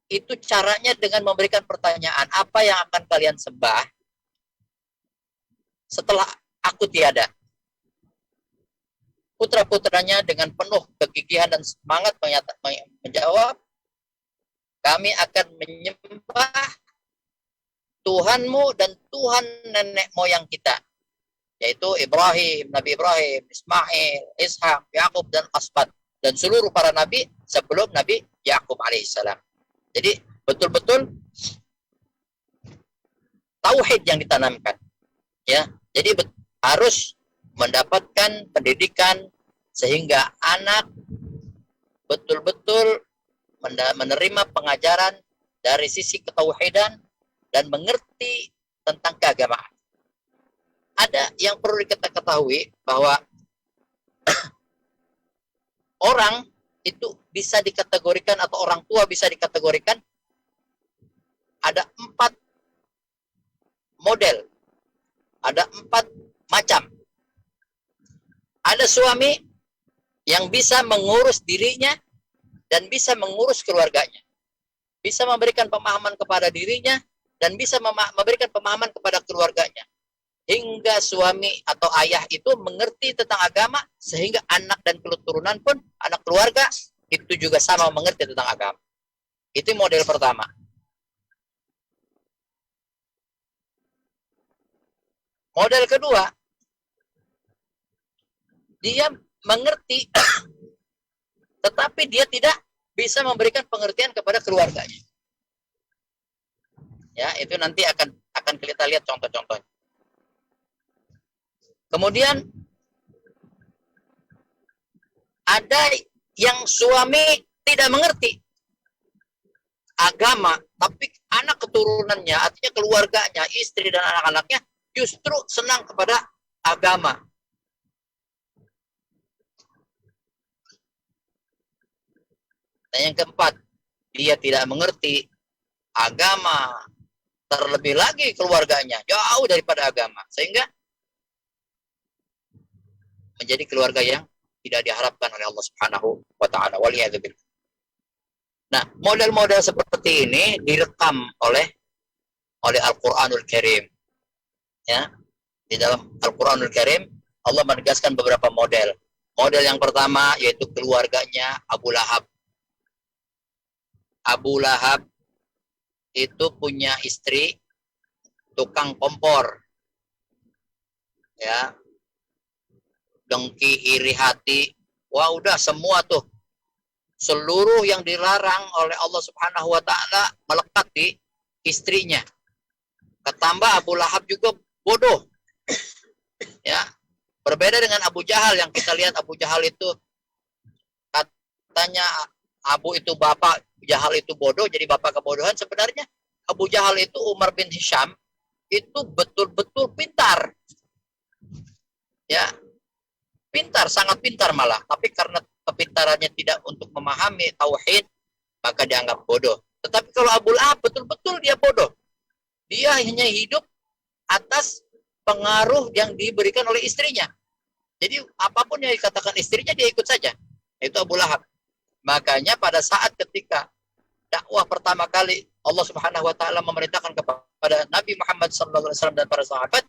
itu caranya dengan memberikan pertanyaan, apa yang akan kalian sembah setelah aku tiada? Putra-putranya dengan penuh kegigihan dan semangat menjawab, kami akan menyembah Tuhanmu dan Tuhan nenek moyang kita, yaitu Nabi Ibrahim, Ismail, Ishak, Yakub, dan Asbat, dan seluruh para nabi sebelum Nabi Yakub alaihissalam. Jadi betul-betul tauhid yang ditanamkan, ya. Jadi harus mendapatkan pendidikan sehingga anak betul-betul menerima pengajaran dari sisi ketauhidan dan mengerti tentang keagamaan. Ada yang perlu kita ketahui bahwa orang itu bisa dikategorikan, atau orang tua bisa dikategorikan ada 4 model, ada 4 macam. Ada suami yang bisa mengurus dirinya dan bisa mengurus keluarganya, bisa memberikan pemahaman kepada dirinya dan bisa memberikan pemahaman kepada keluarganya, hingga suami atau ayah itu mengerti tentang agama, sehingga anak dan keturunan pun, anak keluarga itu juga sama mengerti tentang agama. Itu model pertama. Model kedua, dia mengerti tetapi dia tidak bisa memberikan pengertian kepada keluarganya. Ya, itu nanti akan kita lihat contoh-contohnya. Kemudian ada yang suami tidak mengerti agama, tapi anak keturunannya, artinya keluarganya, istri dan anak-anaknya justru senang kepada agama. Dan yang keempat, dia tidak mengerti agama, terlebih lagi keluarganya jauh daripada agama, sehingga menjadi keluarga yang tidak diharapkan oleh Allah Subhanahu wa taala. Waliyadzubillah. Nah, model-model seperti ini direkam oleh Al-Qur'anul Karim. Ya. Di dalam Al-Qur'anul Karim Allah menegaskan beberapa model. Model yang pertama yaitu keluarganya Abu Lahab. Abu Lahab itu punya istri tukang kompor. Ya. Dengki, iri hati. Wah, udah semua tuh. Seluruh yang dilarang oleh Allah Subhanahu wa taala melekat di istrinya. Ketambah Abu Lahab juga bodoh. Ya. Berbeda dengan Abu Jahal yang kita lihat Abu Jahal itu katanya Abu itu bapak, Jahal itu bodoh, jadi bapak kebodohan. Sebenarnya Abu Jahal itu Umar bin Hisham itu betul-betul pintar. Ya. Pintar, sangat pintar malah. Tapi karena kepintarannya tidak untuk memahami tauhid, maka dianggap bodoh. Tetapi kalau Abu Lahab betul-betul dia bodoh. Dia hanya hidup atas pengaruh yang diberikan oleh istrinya. Jadi apapun yang dikatakan istrinya dia ikut saja. Itu Abu Lahab. Makanya pada saat ketika dakwah pertama kali Allah Subhanahu wa taala memerintahkan kepada Nabi Muhammad sallallahu alaihi wasallam dan para sahabat,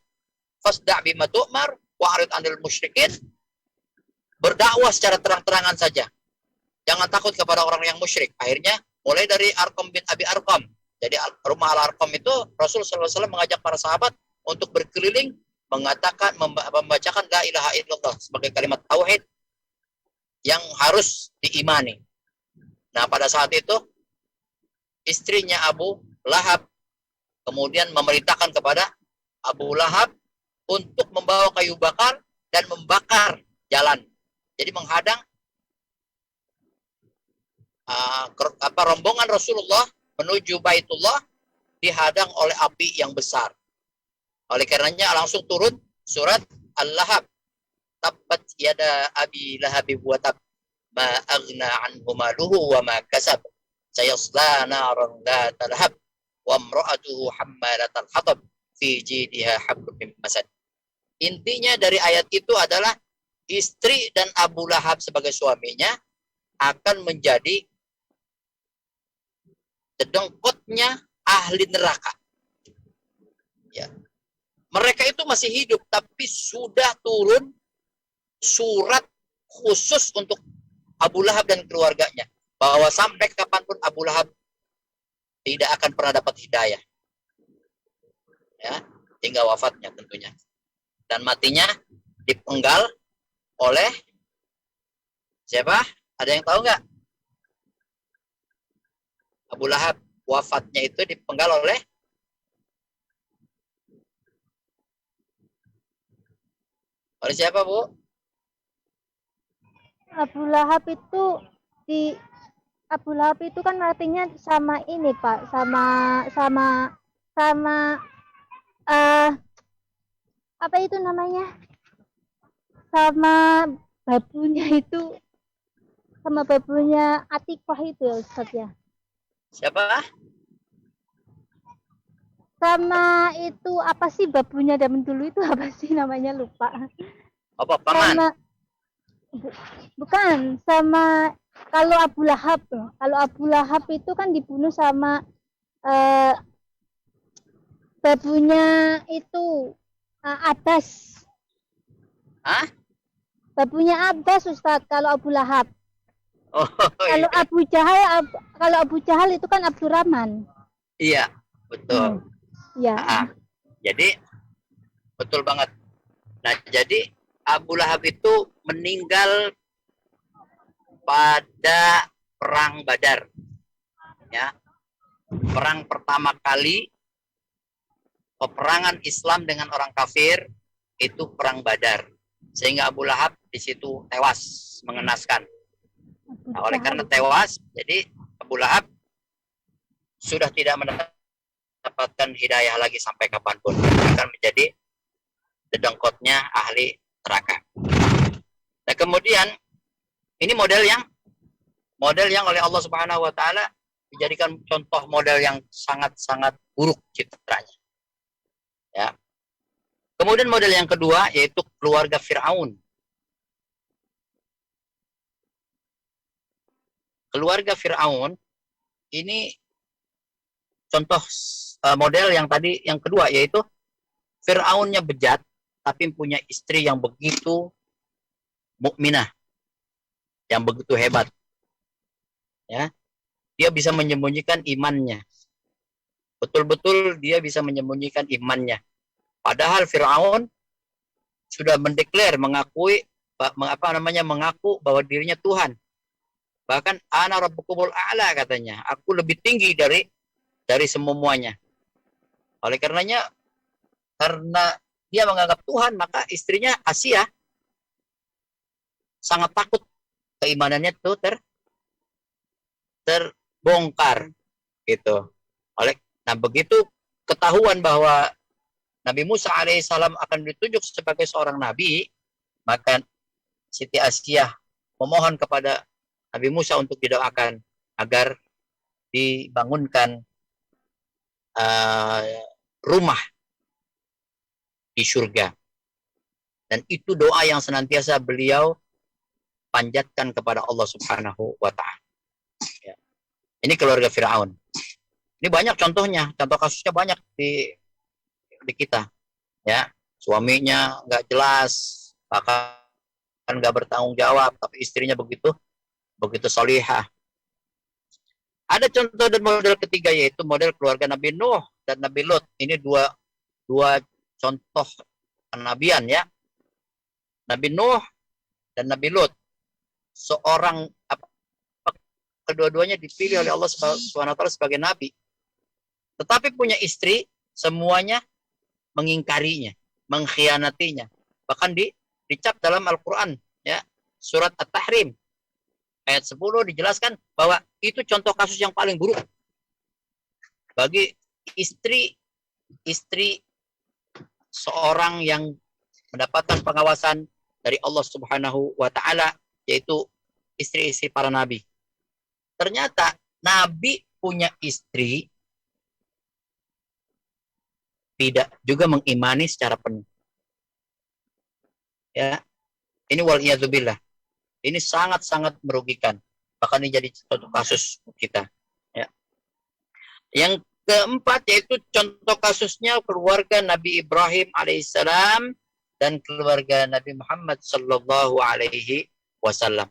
fasda' bima tu'mar wa'rid 'anil musyrikin. Berdakwah secara terang-terangan saja. Jangan takut kepada orang yang musyrik. Akhirnya mulai dari Arqam bin Abi Arqam. Jadi rumah Al-Arqam itu Rasul sallallahu alaihi wasallam mengajak para sahabat untuk berkeliling mengatakan membacakan la ilaha illallah sebagai kalimat tauhid yang harus diimani. Nah, pada saat itu istrinya Abu Lahab kemudian memerintahkan kepada Abu Lahab untuk membawa kayu bakar dan membakar jalan. Jadi menghadang rombongan Rasulullah menuju Baitullah dihadang oleh api yang besar. Oleh karenanya langsung turun surat Al-Lahab. Tabbat yada Abi Lahab wa tab ma aghna anhu maluhu wa ma kasab sayasla naran dzata lahab wa imra'atuhu hammalatal hatab fi jidha hablum min masad. Intinya dari ayat itu adalah istri dan Abu Lahab sebagai suaminya akan menjadi dedengkotnya ahli neraka. Ya. Mereka itu masih hidup, tapi sudah turun surat khusus untuk Abu Lahab dan keluarganya. Bahwa sampai kapanpun Abu Lahab tidak akan pernah dapat hidayah. Ya, hingga wafatnya tentunya. Dan matinya dipenggal oleh siapa? Ada yang tahu nggak? Abu Lahab wafatnya itu dipenggal oleh siapa, Bu? Abu Lahab itu kan artinya sama ini, Pak, sama apa itu namanya? Sama babunya Atikah itu ya, Ustaz ya. Siapa? Sama itu apa sih babunya zaman dulu itu apa sih namanya, lupa. Apa paman? Bukan, sama kalau Abu Lahab itu kan dibunuh sama babunya itu Abbas. Hah? Babunya Abbas, Ustaz, kalau Abu Lahab. Oh, Kalau iya. Abu Jahal itu kan Abdurrahman. Iya, betul. Ya. Jadi betul banget. Nah, jadi Abu Lahab itu meninggal pada perang Badar. Ya. Perang pertama kali peperangan Islam dengan orang kafir itu perang Badar. Sehingga Abu Lahab di situ tewas, mengenaskan. Nah, oleh karena tewas, jadi Abu Lahab sudah tidak mendapatkan hidayah lagi sampai kapanpun. Akan menjadi dedengkotnya ahli neraka. Nah, kemudian ini model yang oleh Allah Subhanahu wa taala dijadikan contoh model yang sangat-sangat buruk citranya. Ya. Kemudian model yang kedua yaitu keluarga Fir'aun. Keluarga Fir'aun ini contoh model yang tadi yang kedua yaitu Fir'aunnya bejat tapi punya istri yang begitu mukminah, yang begitu hebat. Ya. Dia bisa menyembunyikan imannya. Betul-betul dia bisa menyembunyikan imannya. Padahal Fir'aun sudah mendeklar mengaku bahwa dirinya Tuhan. Bahkan ana rabbukumul a'la katanya, aku lebih tinggi dari semuanya. Oleh karenanya, karena dia menganggap Tuhan, maka istrinya Asia sangat takut keimanannya itu terbongkar gitu. Nah begitu ketahuan bahwa Nabi Musa alaihissalam akan ditunjuk sebagai seorang nabi, maka Siti Asia memohon kepada Nabi Musa untuk didoakan agar dibangunkan rumah di surga. Dan itu doa yang senantiasa beliau panjatkan kepada Allah Subhanahu wa Ta'ala. Ya. Ini keluarga Fir'aun. Ini banyak contohnya, contoh kasusnya banyak di kita. Ya, suaminya nggak jelas, bahkan nggak bertanggung jawab, tapi istrinya begitu salihah. Ada contoh dan model ketiga yaitu model keluarga Nabi Nuh dan Nabi Lut. Ini dua contoh kenabian ya. Nabi Nuh dan Nabi Lut. Kedua-duanya dipilih oleh Allah SWT sebagai nabi. Tetapi punya istri semuanya mengingkarinya, mengkhianatinya. Bahkan dicap dalam Al-Qur'an ya, surat At-Tahrim ayat 10 dijelaskan bahwa itu contoh kasus yang paling buruk bagi istri seorang yang mendapatkan pengawasan dari Allah Subhanahu wa Ta'ala, yaitu istri-istri para nabi. Ternyata nabi punya istri tidak juga mengimani secara penuh. Ya. Ini waliyadzubillah. Ini sangat-sangat merugikan. Bahkan ini jadi contoh kasus kita. Ya. Yang keempat yaitu contoh kasusnya keluarga Nabi Ibrahim alaihissalam dan keluarga Nabi Muhammad sallallahu alaihi wasallam.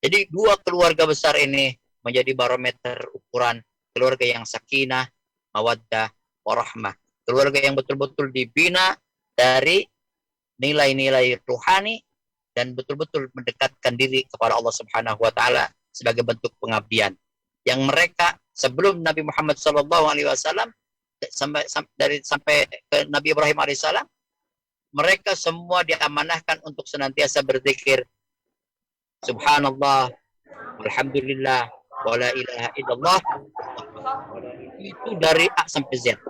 Jadi dua keluarga besar ini menjadi barometer ukuran keluarga yang sakinah, mawaddah, warahmah. Keluarga yang betul-betul dibina dari nilai-nilai ruhani dan betul-betul mendekatkan diri kepada Allah Subhanahu wa Ta'ala sebagai bentuk pengabdian. Yang mereka sebelum Nabi Muhammad SAW sampai ke Nabi Ibrahim alaihissalam, mereka semua diamanahkan untuk senantiasa berzikir Subhanallah, Alhamdulillah, wa la ilaha illallah. Itu dari A sampai Z.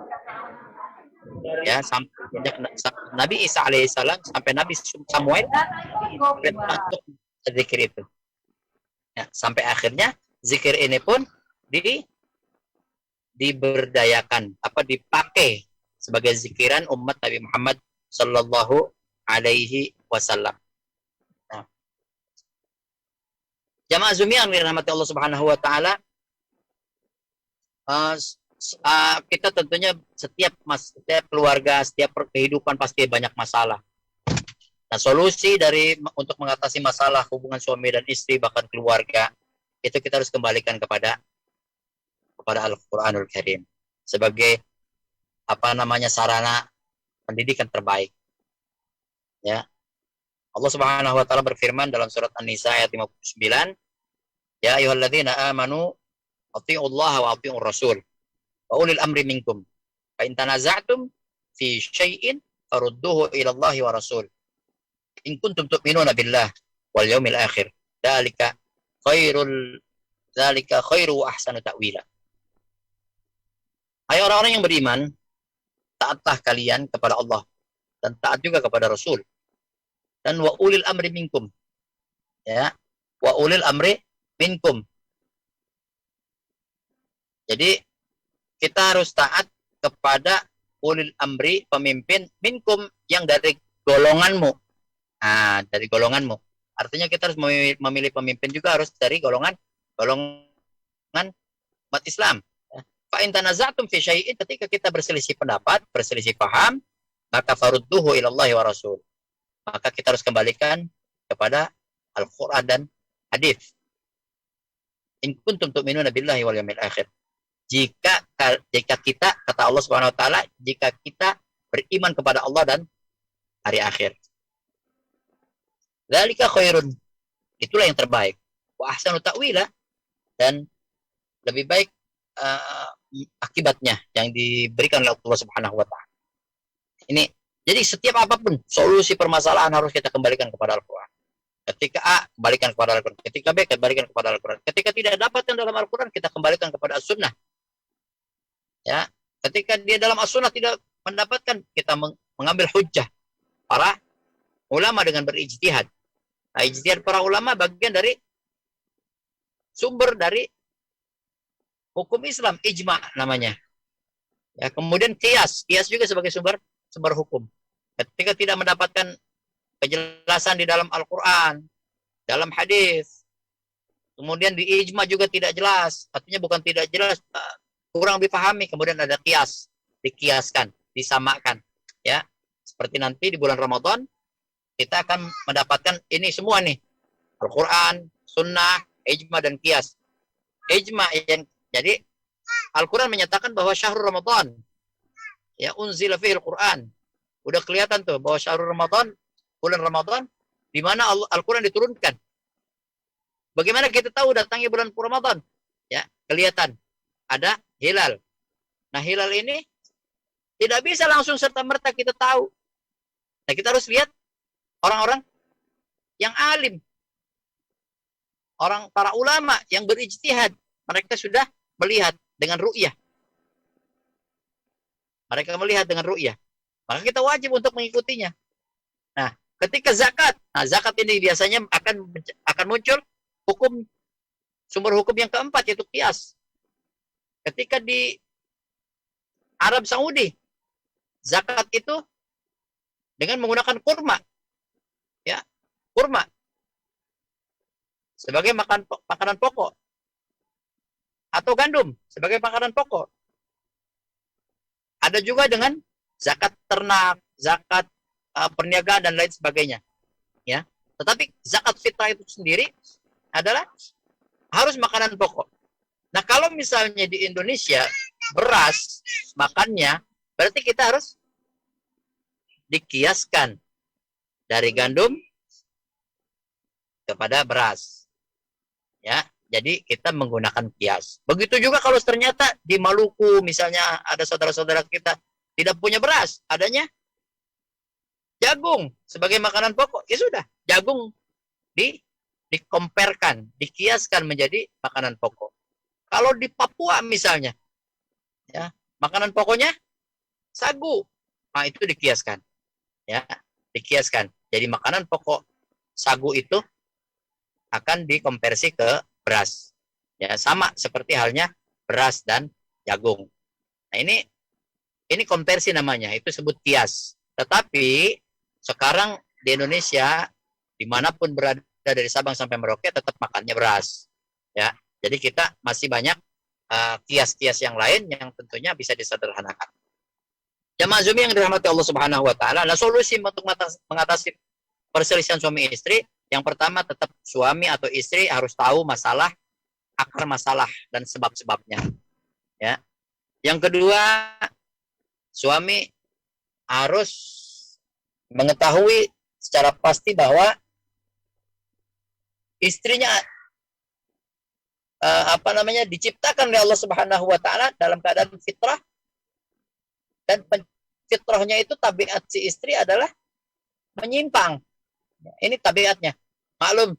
Ya, sampai Nabi Isa alaihissalam sampai Nabi Samuel untuk zikir itu. Ya, sampai akhirnya zikir ini pun diberdayakan, dipakai sebagai zikiran umat Nabi Muhammad sallallahu alaihi wasallam. Nah, jamaah Zumi yang dirahmati Allah Subhanahu wa Ta'ala, kita tentunya setiap keluarga, setiap kehidupan pasti banyak masalah. Nah, solusi untuk mengatasi masalah hubungan suami dan istri bahkan keluarga itu kita harus kembalikan kepada Al-Qur'anul Karim sebagai sarana pendidikan terbaik. Ya. Allah Subhanahu wa Ta'ala berfirman dalam surat An-Nisa ayat 59, ya ayyuhalladzina amanu athi'ullaha wa athi'ur rasul wa ulil amri minkum fa in tanaza'tum fi syai'in farudduhu ila Allahi wa rasul in kuntum tu'minuna billah wal yawmil akhir dzalika khairu wa ahsanu ta'wila. Hai orang-orang yang beriman, taatlah kalian kepada Allah dan taat juga kepada Rasul. Dan wa ulil amri minkum. Ya, wa ulil amri minkum. Jadi kita harus taat kepada ulil amri, pemimpin minkum, yang dari golonganmu. Nah, dari golonganmu. Artinya kita harus memilih pemimpin juga harus dari golongan umat Islam. Fa in tanaza'tum fi syai'in, ketika kita berselisih pendapat, berselisih paham, maka farudduhu ila Allah wa Rasul. Maka kita harus kembalikan kepada Al-Qur'an dan hadis. In kuntum tu'minuna billahi wal yawmil akhir. Jika kita, kata Allah Subhanahu wa taala, jika kita beriman kepada Allah dan hari akhir. Dzalika khairun. Itulah yang terbaik. Wa ahsanu ta'wila, dan lebih baik akibatnya yang diberikan oleh Allah Subhanahu wa taala. Ini jadi setiap apapun solusi permasalahan harus kita kembalikan kepada Al-Qur'an. Ketika A, kembalikan kepada Al-Qur'an. Ketika B, kembalikan kepada Al-Qur'an. Ketika tidak dapatkan dalam Al-Qur'an, kita kembalikan kepada As-Sunnah. Ya, ketika dia dalam As-Sunnah tidak mendapatkan, kita mengambil hujjah para ulama dengan berijtihad. Nah, ijtihad para ulama bagian dari sumber dari hukum Islam, ijma namanya. Ya, kemudian kias juga sebagai sumber hukum. Ketika tidak mendapatkan kejelasan di dalam Al-Quran, dalam hadis, kemudian di ijma juga tidak jelas, artinya bukan tidak jelas, kurang dipahami, kemudian ada kias, dikiaskan, disamakan. Ya, seperti nanti di bulan Ramadan kita akan mendapatkan ini semua nih, Al-Quran, Sunnah, ijma dan kias. Ijma yang jadi Al-Quran menyatakan bahwa syahrul Ramadan, ya, unzila fihi Al-Quran. Udah kelihatan tuh bahwa syahrul Ramadan, bulan Ramadan, di mana Al-Quran diturunkan. Bagaimana kita tahu datangnya bulan Ramadan? Ya, kelihatan ada hilal. Nah, hilal ini tidak bisa langsung serta-merta kita tahu. Nah, kita harus lihat orang-orang yang alim, para ulama yang berijtihad, mereka sudah melihat dengan ru'yah. Mereka melihat dengan ru'yah. Maka kita wajib untuk mengikutinya. Nah, ketika zakat, zakat ini biasanya akan muncul sumber hukum yang keempat, yaitu qiyas. Ketika di Arab Saudi, zakat itu dengan menggunakan kurma. Ya, kurma sebagai makanan pokok, atau gandum sebagai makanan pokok. Ada juga dengan zakat ternak, zakat perniagaan dan lain sebagainya. Ya, tetapi zakat fitrah itu sendiri adalah harus makanan pokok. Nah, kalau misalnya di Indonesia beras makannya, berarti kita harus dikiaskan dari gandum kepada beras. Ya, jadi kita menggunakan kias. Begitu juga kalau ternyata di Maluku misalnya ada saudara-saudara kita tidak punya beras, adanya jagung sebagai makanan pokok. Ya sudah, jagung dikomperkan, dikiaskan menjadi makanan pokok. Kalau di Papua misalnya, ya, makanan pokoknya sagu. Nah, itu dikiaskan. Ya, dikiaskan. Jadi makanan pokok sagu itu akan dikonversi ke beras. Ya, sama seperti halnya beras dan jagung. Nah, ini konversi namanya, itu sebut kias. Tetapi sekarang di Indonesia dimanapun berada dari Sabang sampai Merauke tetap makannya beras. Ya, jadi kita masih banyak kias-kias yang lain yang tentunya bisa disederhanakan. Jamaah Zumi yang dirahmati Allah Subhanahu wa taala, nah solusi untuk mengatasi perselisihan suami istri, yang pertama tetap suami atau istri harus tahu masalah, akar masalah dan sebab-sebabnya. Ya. Yang kedua, suami harus mengetahui secara pasti bahwa istrinya diciptakan oleh Allah Subhanahu wa taala dalam keadaan fitrah, dan fitrahnya itu tabiat si istri adalah menyimpang. Ini tabiatnya. Maklum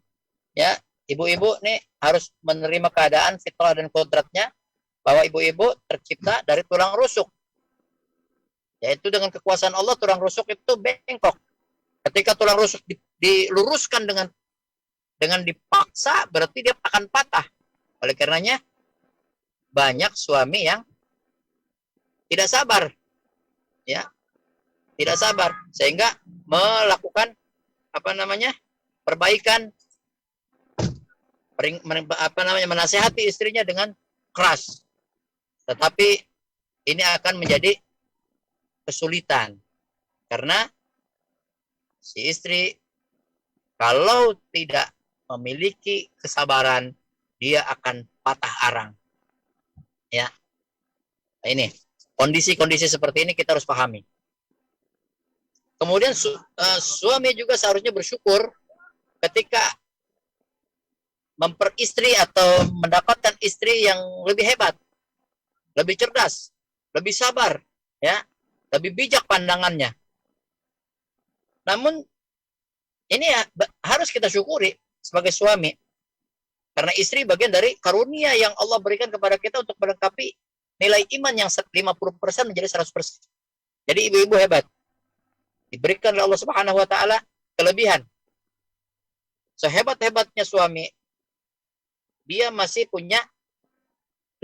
ya, ibu-ibu nih harus menerima keadaan fitrah dan kodratnya bahwa ibu-ibu tercipta dari tulang rusuk. Yaitu dengan kekuasaan Allah tulang rusuk itu bengkok. Ketika tulang rusuk diluruskan dengan dipaksa, berarti dia akan patah. Oleh karenanya banyak suami yang tidak sabar, ya, tidak sabar, sehingga melakukan perbaikan, menasehati istrinya dengan keras. Tetapi ini akan menjadi kesulitan karena si istri kalau tidak memiliki kesabaran, dia akan patah arang. Ya, nah, ini kondisi-kondisi seperti ini kita harus pahami. Kemudian suami juga seharusnya bersyukur ketika memperistri atau mendapatkan istri yang lebih hebat, lebih cerdas, lebih sabar, ya, lebih bijak pandangannya. Namun ini ya, harus kita syukuri sebagai suami, karena istri bagian dari karunia yang Allah berikan kepada kita untuk melengkapi nilai iman yang 50% menjadi 100%. Jadi ibu-ibu hebat, diberikan oleh Allah Subhanahu wa taala kelebihan. Sehebat-hebatnya suami, dia masih punya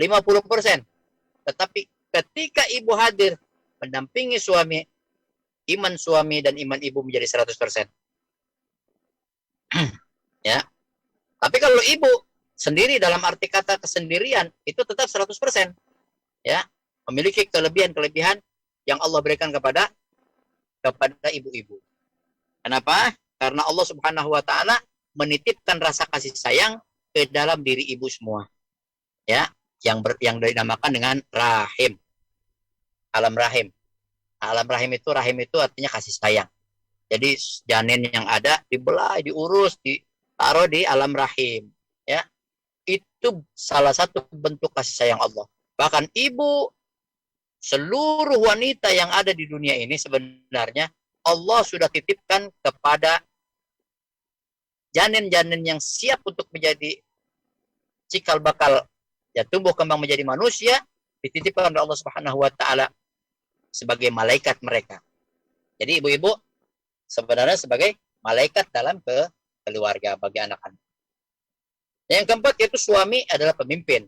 50%. Tetapi ketika ibu hadir mendampingi suami, iman suami dan iman ibu menjadi 100%. Ya. Tapi kalau ibu sendiri dalam arti kata kesendirian, itu tetap 100%. Ya, memiliki kelebihan-kelebihan yang Allah berikan kepada ibu-ibu. Kenapa? Karena Allah Subhanahu wa taala menitipkan rasa kasih sayang ke dalam diri ibu semua. Ya, yang dinamakan dengan rahim. Alam rahim. Alam rahim itu artinya kasih sayang. Jadi janin yang ada dibelah, diurus, ditaruh di alam rahim, ya. Itu salah satu bentuk kasih sayang Allah. Bahkan ibu, seluruh wanita yang ada di dunia ini sebenarnya Allah sudah titipkan kepada janin-janin yang siap untuk menjadi cikal bakal, ya, tumbuh kembang menjadi manusia, dititipkan oleh Allah Subhanahu wa taala sebagai malaikat mereka. Jadi ibu-ibu sebenarnya sebagai malaikat dalam keluarga bagi anak-anak. Yang keempat yaitu suami adalah pemimpin.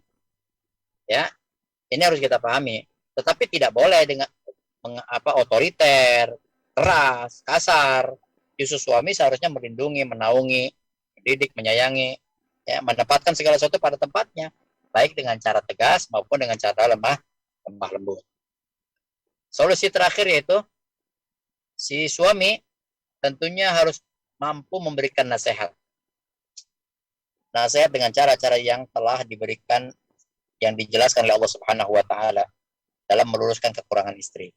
Ya. Ini harus kita pahami. Tetapi tidak boleh dengan otoriter, keras, kasar. Justru suami seharusnya melindungi, menaungi, mendidik, menyayangi, ya, menempatkan segala sesuatu pada tempatnya, baik dengan cara tegas maupun dengan cara lemah lembut. Solusi terakhir yaitu si suami tentunya harus mampu memberikan nasihat. Nasihat dengan cara-cara yang telah diberikan, yang dijelaskan oleh Allah Subhanahu wa taala dalam meluruskan kekurangan istri.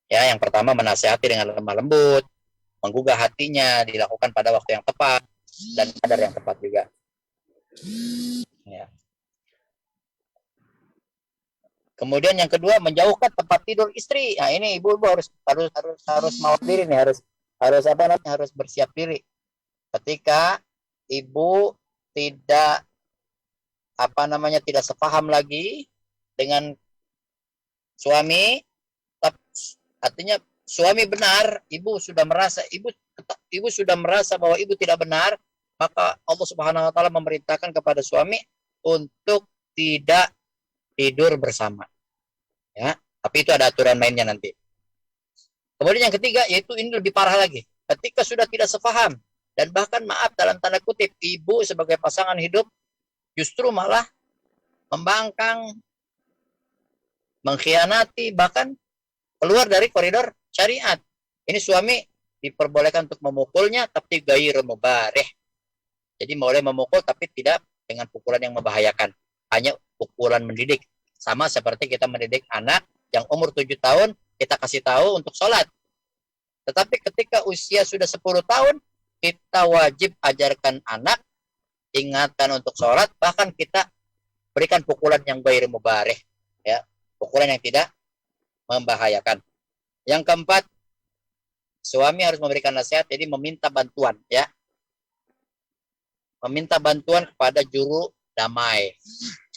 Ya, yang pertama menasihati dengan lemah lembut, menggugah hatinya, dilakukan pada waktu yang tepat dan kadar yang tepat juga. Ya. Kemudian yang kedua, menjauhkan tempat tidur istri. Nah, ini ibu-ibu harus mawas diri nih, harus bersiap diri. Ketika ibu tidak tidak sepaham lagi dengan suami, artinya suami benar, ibu sudah merasa bahwa ibu tidak benar, maka Allah Subhanahu wa taala memerintahkan kepada suami untuk tidak tidur bersama. Ya, tapi itu ada aturan mainnya nanti. Kemudian yang ketiga yaitu ini lebih parah lagi. Ketika sudah tidak sepaham dan bahkan maaf dalam tanda kutip ibu sebagai pasangan hidup justru malah membangkang, mengkhianati, bahkan keluar dari koridor syariat. Ini suami diperbolehkan untuk memukulnya tapi ghairu mubarih. Jadi boleh memukul tapi tidak dengan pukulan yang membahayakan. Hanya pukulan mendidik. Sama seperti kita mendidik anak yang umur 7 tahun, kita kasih tahu untuk sholat. Tetapi ketika usia sudah 10 tahun, kita wajib ajarkan anak, ingatkan untuk sholat, bahkan kita berikan pukulan yang ghairu mubarih. Ya, pukulan yang tidak membahayakan. Yang keempat, suami harus memberikan nasihat, jadi meminta bantuan. Ya, meminta bantuan kepada juru damai,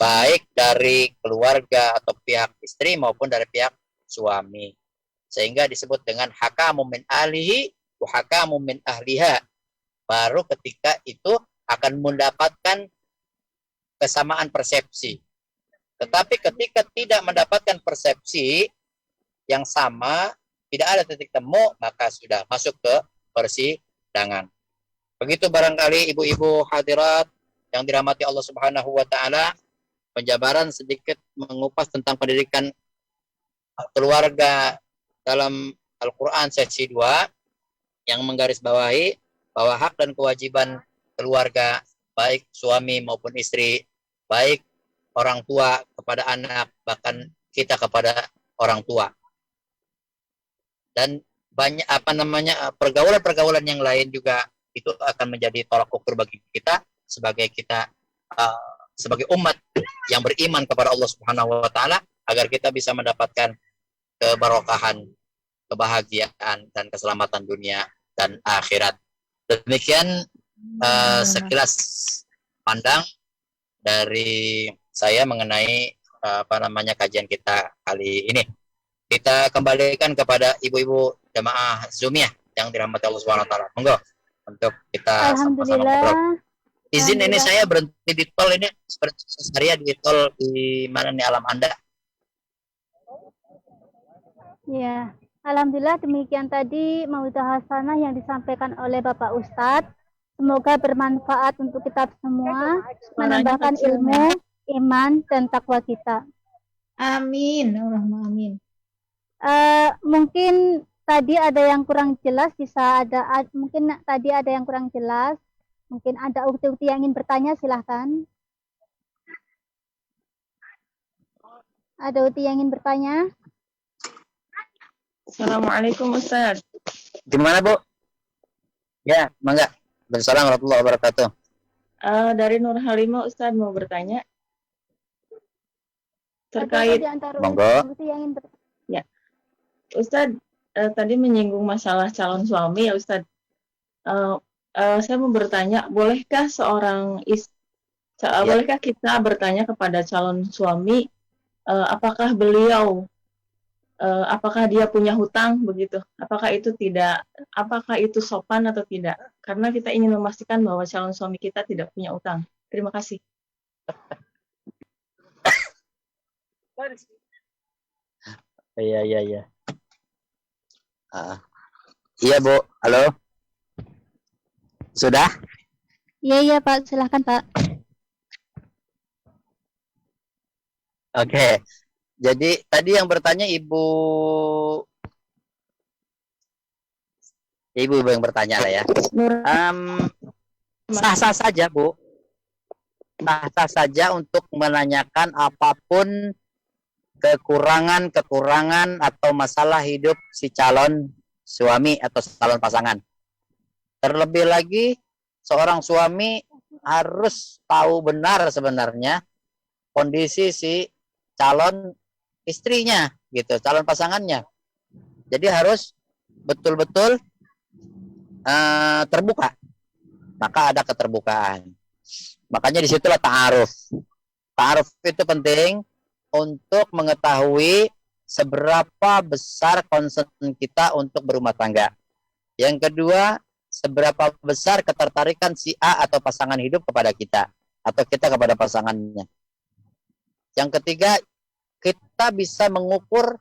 baik dari keluarga atau pihak istri maupun dari pihak suami, sehingga disebut dengan hakamu min ahlihi wa hakamu min ahliha. Baru ketika itu akan mendapatkan kesamaan persepsi Tetapi ketika tidak mendapatkan persepsi yang sama, tidak ada titik temu, maka sudah masuk ke persidangan. Begitu barangkali ibu-ibu hadirat yang dirahmati Allah Subhanahu wa taala, penjabaran sedikit mengupas tentang pendidikan keluarga dalam Al-Qur'an sesi 2 yang menggarisbawahi bahwa hak dan kewajiban keluarga, baik suami maupun istri, baik orang tua kepada anak, bahkan kita kepada orang tua. Dan banyak pergaulan-pergaulan yang lain juga itu akan menjadi tolak ukur bagi kita sebagai sebagai umat yang beriman kepada Allah Subhanahu wa taala, agar kita bisa mendapatkan keberkahan, kebahagiaan dan keselamatan dunia dan akhirat. Demikian sekilas pandang dari saya mengenai kajian kita kali ini. Kita kembalikan kepada ibu-ibu jamaah Zoomiyah yang dirahmati Allah Subhanahu wa taala. Monggo untuk kita sama-sama ngobrol. Izin ini saya berhenti di tol ini, seperti saya di tol di mana nih alam Anda? Ya, alhamdulillah demikian tadi mauidhah hasanah yang disampaikan oleh Bapak Ustadz. Semoga bermanfaat untuk kita semua, menambahkan ilmu, iman, dan takwa kita. Amin. Allahumma amin. Mungkin tadi ada yang kurang jelas, mungkin tadi ada yang kurang jelas. Mungkin ada ukti-ukti yang ingin bertanya, silahkan. Ada ukti yang ingin bertanya? Assalamualaikum Ustaz. Gimana Bu? Ya, mangga. Assalamualaikum warahmatullahi wabarakatuh. Dari Nur Halimah Ustaz mau bertanya terkait monggo. Ya. Ustaz tadi menyinggung masalah calon suami ya Ustaz. Saya mau bertanya, bolehkah bolehkah kita bertanya kepada calon suami apakah apakah dia punya hutang begitu? Apakah itu sopan atau tidak? Karena kita ingin memastikan bahwa calon suami kita tidak punya utang. Terima kasih. Iya. Iya Bu, halo. Sudah? Iya Pak, silahkan Pak. Oke. Jadi tadi yang bertanya ibu yang bertanya lah ya. Sah-sah saja Bu. Sah-sah saja untuk menanyakan apapun kekurangan atau masalah hidup si calon suami atau calon pasangan. Terlebih lagi seorang suami harus tahu benar sebenarnya kondisi si calon istrinya gitu, calon pasangannya. Jadi harus betul-betul terbuka. Maka ada keterbukaan. Makanya disitulah ta'aruf. Ta'aruf itu penting untuk mengetahui seberapa besar concern kita untuk berumah tangga. Yang kedua, seberapa besar ketertarikan si A atau pasangan hidup kepada kita atau kita kepada pasangannya. Yang ketiga, kita bisa mengukur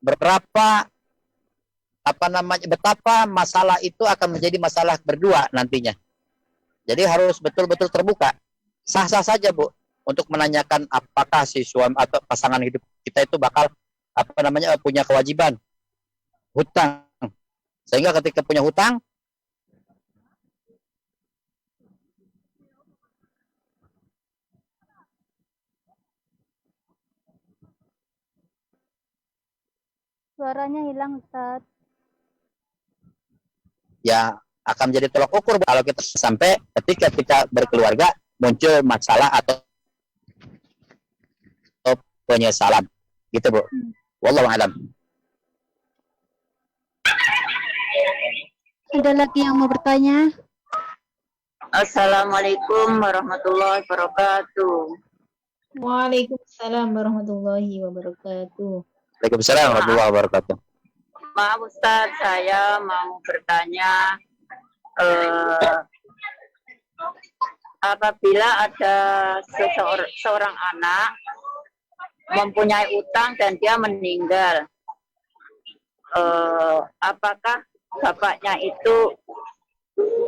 betapa masalah itu akan menjadi masalah berdua nantinya. Jadi harus betul-betul terbuka. Sah-sah saja Bu untuk menanyakan apakah si suami atau pasangan hidup kita itu bakal punya kewajiban hutang. Sehingga ketika punya hutang, Suaranya hilang Ustaz. Ya akan menjadi tolak ukur kalau kita sampai ketika kita berkeluarga muncul masalah atau penyesalan. Gitu Bu. Wallahu a'lam. Ada lagi yang mau bertanya? Assalamualaikum warahmatullahi wabarakatuh. Waalaikumsalam warahmatullahi wabarakatuh. Waalaikumsalam warahmatullahi wabarakatuh. Maaf Ustaz, saya mau bertanya apabila ada seorang anak mempunyai utang dan dia meninggal, apakah bapaknya itu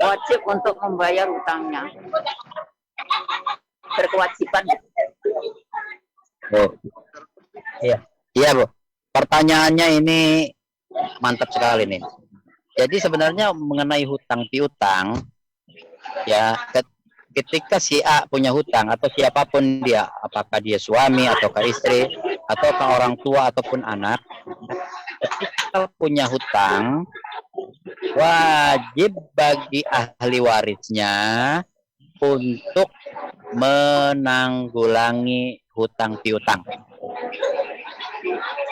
wajib untuk membayar utangnya? Berkewajiban. Bu. Iya, iya Bu. Pertanyaannya ini mantap sekali nih. Jadi sebenarnya mengenai hutang piutang, ya ketika si A punya hutang atau siapapun dia, apakah dia suami ataukah istri ataukah orang tua ataupun anak, ketika punya hutang, wajib bagi ahli warisnya untuk menanggulangi hutang piutang.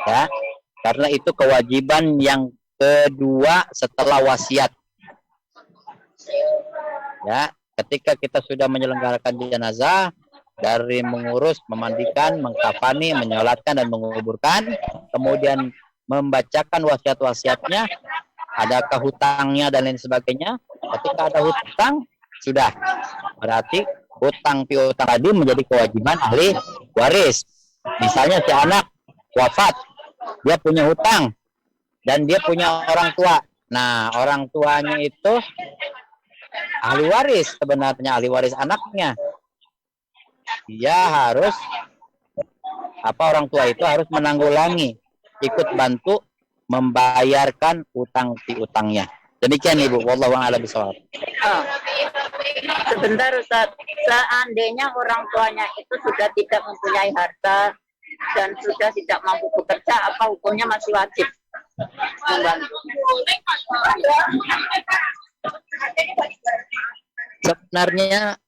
Ya, karena itu kewajiban yang kedua setelah wasiat. Ya, ketika kita sudah menyelenggarakan jenazah, dari mengurus, memandikan, mengkafani, menyolatkan dan menguburkan, kemudian membacakan wasiat-wasiatnya, adakah hutangnya dan lain sebagainya. Ketika ada hutang, sudah berarti hutang piutang tadi menjadi kewajiban ahli waris. Misalnya si anak wafat, dia punya hutang dan dia punya orang tua. Nah, orang tuanya itu ahli waris, sebenarnya ahli waris anaknya. Dia harus orang tua itu harus menanggulangi, ikut bantu membayarkan utang piutangnya. Demikian Ibu, wallahu a'lam bishawab. Sebentar Ustaz, seandainya orang tuanya itu sudah tidak mempunyai harta dan sudah tidak mampu bekerja, apa hukumnya masih wajib membantu? Sebenarnya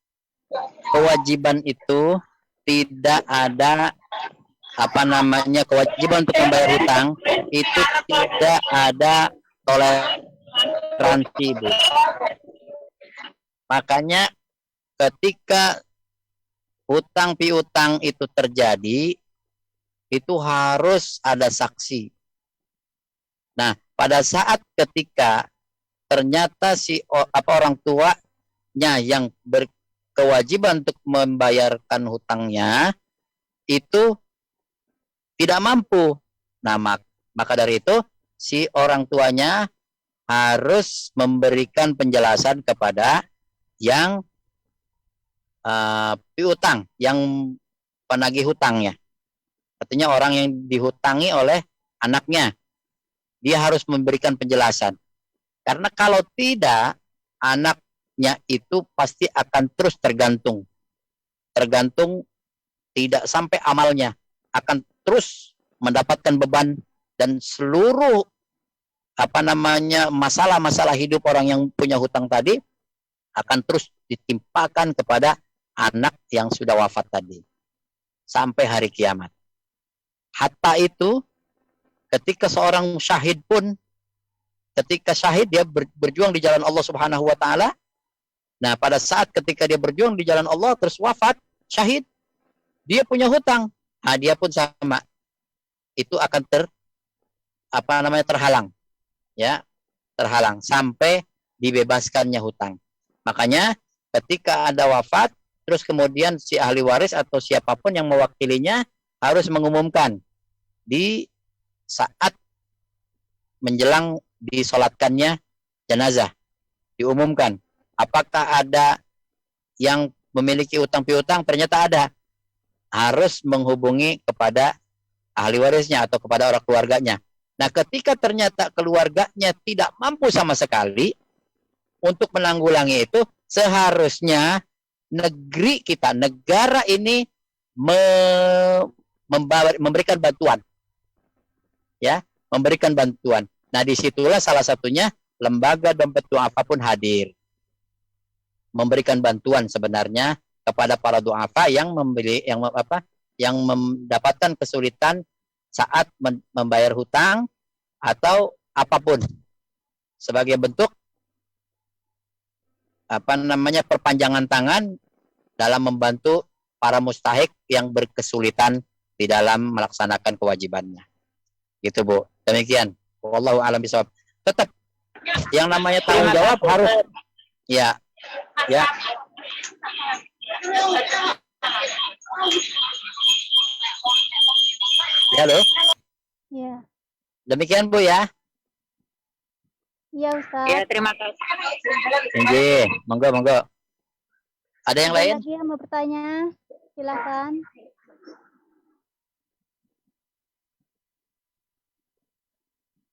kewajiban itu tidak ada kewajiban untuk membayar hutang itu tidak ada toleransi, Bu. Makanya ketika hutang piutang itu terjadi, itu harus ada saksi. Nah, pada saat ketika ternyata orang tuanya yang berkewajiban untuk membayarkan hutangnya itu tidak mampu. Nah, maka dari itu si orang tuanya harus memberikan penjelasan kepada yang piutang, yang penagih hutangnya. Artinya orang yang dihutangi oleh anaknya, dia harus memberikan penjelasan. Karena kalau tidak, anaknya itu pasti akan terus tergantung tidak sampai amalnya, akan terus mendapatkan beban dan seluruh masalah-masalah hidup orang yang punya hutang tadi akan terus ditimpakan kepada anak yang sudah wafat tadi sampai hari kiamat. Hatta itu ketika seorang syahid pun, ketika syahid dia berjuang di jalan Allah Subhanahu wa taala. Nah, pada saat ketika dia berjuang di jalan Allah terus wafat, syahid, dia punya hutang. Nah, dia pun sama. Itu akan terhalang. Ya, terhalang sampai dibebaskannya hutang. Makanya ketika ada wafat, terus kemudian si ahli waris atau siapapun yang mewakilinya harus mengumumkan di saat menjelang disolatkannya jenazah, diumumkan apakah ada yang memiliki utang piutang. Ternyata ada, harus menghubungi kepada ahli warisnya atau kepada orang keluarganya. Nah, ketika ternyata keluarganya tidak mampu sama sekali untuk menanggulangi itu, seharusnya negara ini memberikan bantuan. Ya, memberikan bantuan. Nah, disitulah salah satunya lembaga dompet du'afa pun hadir. Memberikan bantuan sebenarnya kepada para du'afa yang mendapatkan kesulitan saat membayar hutang atau apapun. Sebagai bentuk perpanjangan tangan dalam membantu para mustahik yang berkesulitan di dalam melaksanakan kewajibannya. Gitu, Bu. Demikian. Wallahu a'lam bishawab. Tetap yang namanya tanggung jawab harus Ya, halo. Ya. Demikian Bu ya. Iya Ustaz. Ya, terima kasih. Oke, monggo. Ada yang lain? Lagi yang mau bertanya? Silakan.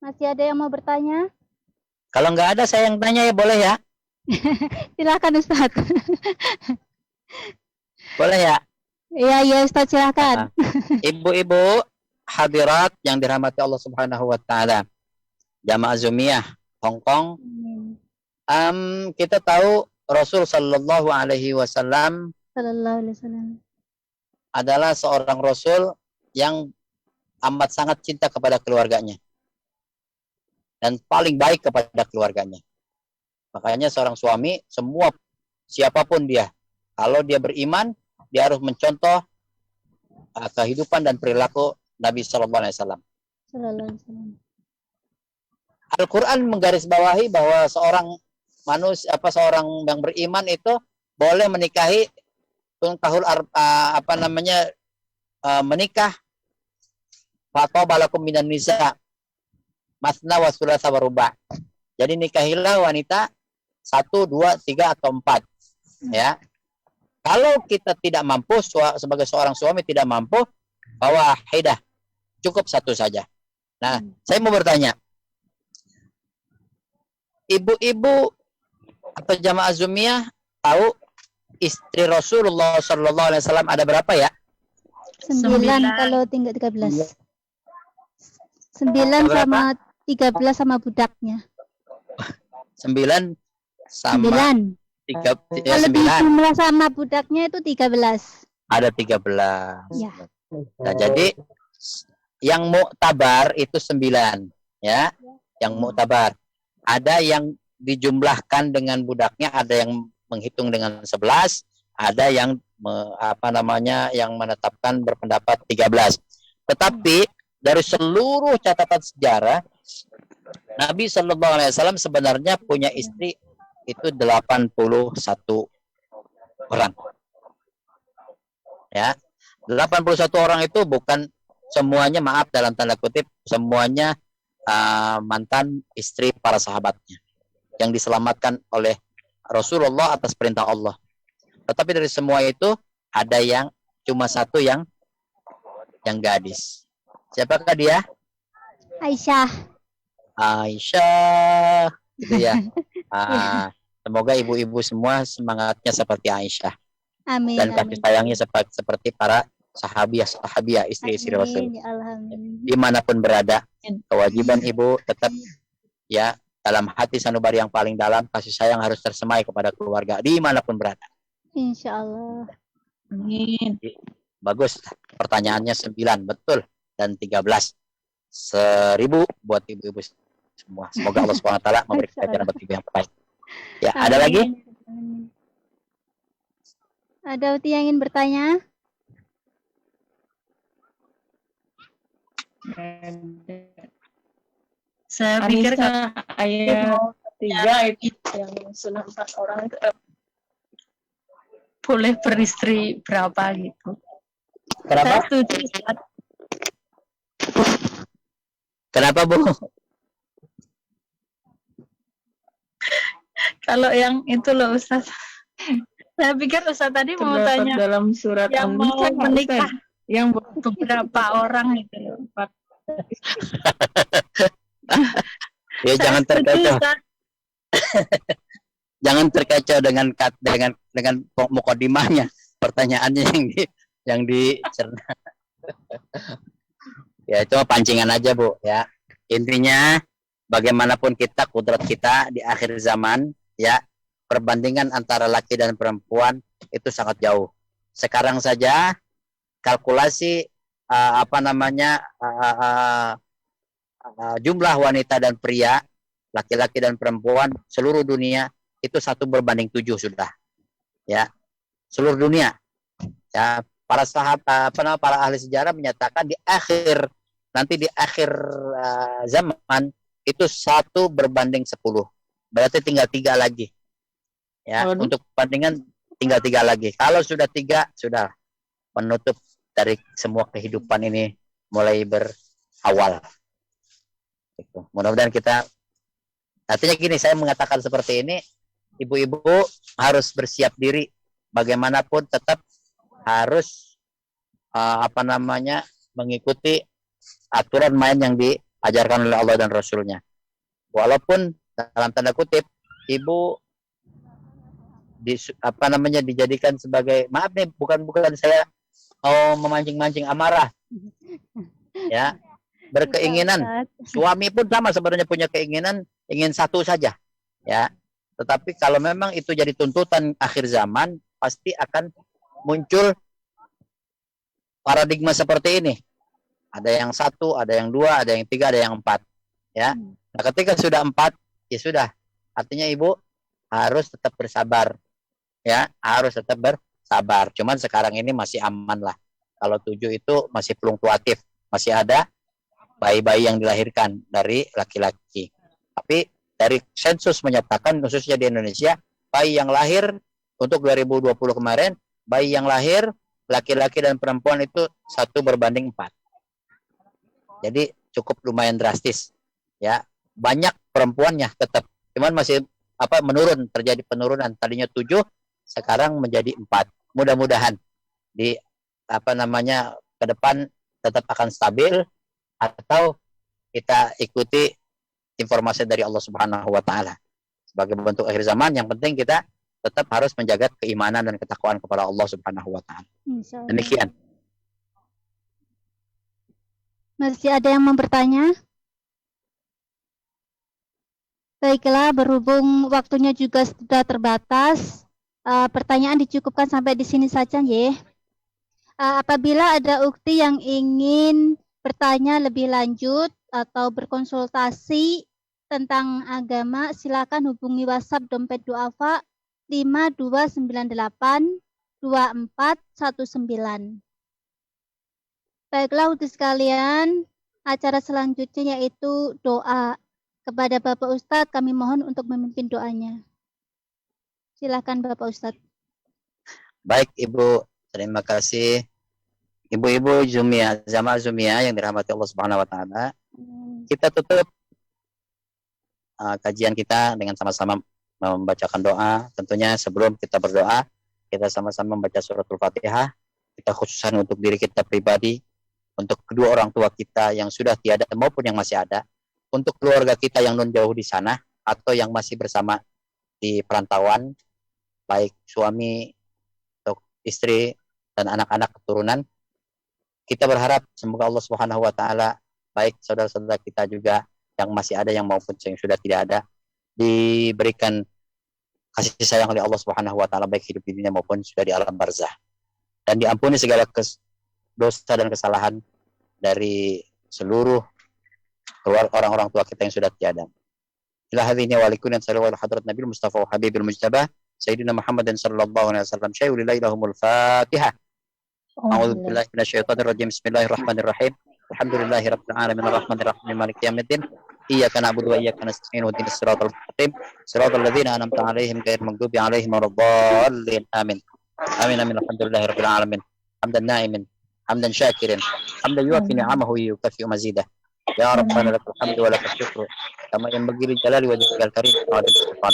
Masih ada yang mau bertanya? Kalau nggak ada saya yang tanya ya, boleh ya? Silakan Ustaz. Boleh ya? Iya Ustaz, silakan. Ibu-ibu hadirat yang dirahmati Allah Subhanahu wa taala. Jamaah Zumiyah Hong Kong. Kita tahu Rasul sallallahu alaihi wasallam Sallallahu alaihi wasallam. adalah seorang rasul yang amat sangat cinta kepada keluarganya dan paling baik kepada keluarganya. Makanya seorang suami, semua siapapun dia, kalau dia beriman, dia harus mencontoh kehidupan dan perilaku Nabi sallallahu alaihi wasallam. Sallallahu alaihi wasallam. Al-Quran menggarisbawahi bahwa seorang seorang yang beriman itu boleh menikahi menikah fatobalakum minan nisa masna wa thulatha wa ruba'. Jadi nikahilah wanita 1, 2, 3 atau 4 ya. Kalau kita tidak mampu, sebagai seorang suami tidak mampu, bahwa hidah cukup 1 saja. Nah, saya mau bertanya, ibu-ibu atau jamaah Zumiyah tahu istri Rasulullah Sallallahu Alaihi Wasallam ada berapa ya? 9 kalau tinggal 13. 9 sama 13 sama budaknya. 9 sama 9. 3, Kalau 9. dijumlah sama budaknya itu 13. Ada 13. Ya. Nah, jadi yang muktabar itu 9 ya. Yang muktabar. Ada yang dijumlahkan dengan budaknya, ada yang menghitung dengan 11, ada yang yang menetapkan berpendapat 13. Tetapi dari seluruh catatan sejarah, Nabi Shallallahu Alaihi Wasallam sebenarnya punya istri itu 81 orang. Ya, 81 orang itu bukan semuanya, maaf dalam tanda kutip, semuanya mantan istri para sahabatnya yang diselamatkan oleh Rasulullah atas perintah Allah. Tetapi dari semua itu ada yang cuma 1 yang gadis. Siapakah dia? Aisyah. Aisyah, gitu ya. Semoga ibu-ibu semua semangatnya seperti Aisyah. Amin. Dan kasih sayangnya seperti para sahabiah, istri-istri Rasul. Dimanapun berada, kewajiban ibu tetap ya dalam hati sanubari yang paling dalam, kasih sayang harus tersemai kepada keluarga dimanapun berada. Insya Allah. Amin. Bagus, pertanyaannya 9 betul dan 13 1000 buat ibu-ibu semua. Semoga Allah SWT memberikan ajaran buat ibu yang baik. Ya, ada lagi? Ada yang ingin bertanya? Saya pikir Anissa, ayat 3 itu yang sunnah 4 orang itu boleh beristri berapa gitu. Saya Kenapa? setuju, Ustaz. Kenapa, Bu? Kalau yang itu loh Ustaz. Saya pikir Ustaz tadi mau terdapat tanya dalam surat yang mau An-Nisa, menikah Ustaz. Yang beberapa orang itu loh. Ya, jangan terkecoh. Ustaz. Jangan terkecoh dengan mukadimahnya. Pertanyaannya yang dicerna. Ya, itu pancingan aja, Bu, ya. Intinya bagaimanapun kita, kudrat kita di akhir zaman, ya, perbandingan antara laki dan perempuan itu sangat jauh. Sekarang saja kalkulasi jumlah wanita dan pria, laki-laki dan perempuan seluruh dunia itu 1:7 sudah. Ya. Seluruh dunia. Ya, para sahabat para ahli sejarah menyatakan di akhir zaman itu 1:10. Berarti tinggal 3 lagi. Ya, untuk perbandingan tinggal 3 lagi. Kalau sudah 3, sudah menutup dari semua kehidupan ini mulai berawal. Gitu. Mudah-mudahan kita, artinya gini, saya mengatakan seperti ini, ibu-ibu harus bersiap diri, bagaimanapun tetap harus mengikuti aturan main yang diajarkan oleh Allah dan Rasulnya. Walaupun dalam tanda kutip ibu dijadikan sebagai, maaf nih, bukan saya mau memancing-mancing amarah, ya, berkeinginan. Suami pun sama sebenarnya, punya keinginan, ingin satu saja, ya. Tetapi kalau memang itu jadi tuntutan akhir zaman, pasti akan muncul paradigma seperti ini. Ada yang 1, ada yang 2, ada yang 3, ada yang 4, ya. Nah, ketika sudah 4, ya sudah. Artinya ibu harus tetap bersabar, ya, harus tetap bersabar. Cuman sekarang ini masih aman lah. Kalau 7 itu masih fluktuatif, masih ada bayi-bayi yang dilahirkan dari laki-laki. Tapi dari sensus menyatakan, khususnya di Indonesia, bayi yang lahir untuk 2020 kemarin, bayi yang lahir laki-laki dan perempuan itu 1 berbanding 4. Jadi cukup lumayan drastis, ya. Banyak perempuannya tetap, cuman masih menurun, terjadi penurunan. Tadinya 7, sekarang menjadi 4. Mudah-mudahan di ke depan tetap akan stabil, atau kita ikuti informasi dari Allah Subhanahu wa taala. Sebagai bentuk akhir zaman, yang penting kita tetap harus menjaga keimanan dan ketakwaan kepada Allah Subhanahu wa taala. Demikian. Masih ada yang mau bertanya? Baiklah, berhubung waktunya juga sudah terbatas, pertanyaan dicukupkan sampai di sini saja, ya. Apabila ada ukti yang ingin bertanya lebih lanjut atau berkonsultasi tentang agama, silakan hubungi WhatsApp Dompet Duafa 52982419. Baiklah ukti sekalian, acara selanjutnya yaitu doa. Kepada Bapak Ustadz kami mohon untuk memimpin doanya. Silakan Bapak Ustadz. Baik Ibu, terima kasih. Ibu-ibu Zumia, Jamaah Zumia yang dirahmati Allah Subhanahu wa taala. Kita tutup kajian kita dengan sama-sama membacakan doa. Tentunya sebelum kita berdoa, kita sama-sama membaca suratul Fatihah. Kita khususkan untuk diri kita pribadi, untuk kedua orang tua kita yang sudah tiada maupun yang masih ada, untuk keluarga kita yang non jauh di sana atau yang masih bersama di perantauan, baik suami atau istri dan anak-anak keturunan. Kita berharap semoga Allah Subhanahu wa taala, baik saudara-saudara kita juga yang masih ada yang maupun yang sudah tidak ada, diberikan kasih sayang oleh Allah Subhanahu wa taala, baik hidup di dunia maupun sudah di alam barzah, dan diampuni segala dosa dan kesalahan dari seluruh orang-orang tua kita yang sudah tiada. Ila hadhihi wa likun sallallahu alaihi hadrat Nabi Mustafa wa Habibil Mujtaba Sayyidina Muhammadin sallallahu alaihi wasallam. Syai'ul ilaihumul Fatihah. A'udzu billahi minasyaitonir rajim. Bismillahirrahmanirrahim. Alhamdulillahi rabbil alamin arrahmanir rahim maliki yaumiddin. Iyyaka na'budu wa iyyaka nasta'in ihdinas siratal mustaqim siratal ladzina an'amta 'alaihim ghairil maghdubi 'alaihim waladdallin. Amin. Amin amin. Alhamdulillahi rabbil alamin. Hamdan na'imin, hamdan syakirin, hamdan yuwafi ni'amahu wa yukafi mazidah. Ya Rabbana lakal hamdu wa lakal syukru kama yanbaghi li jalali wajhikal karim wa adil sultan.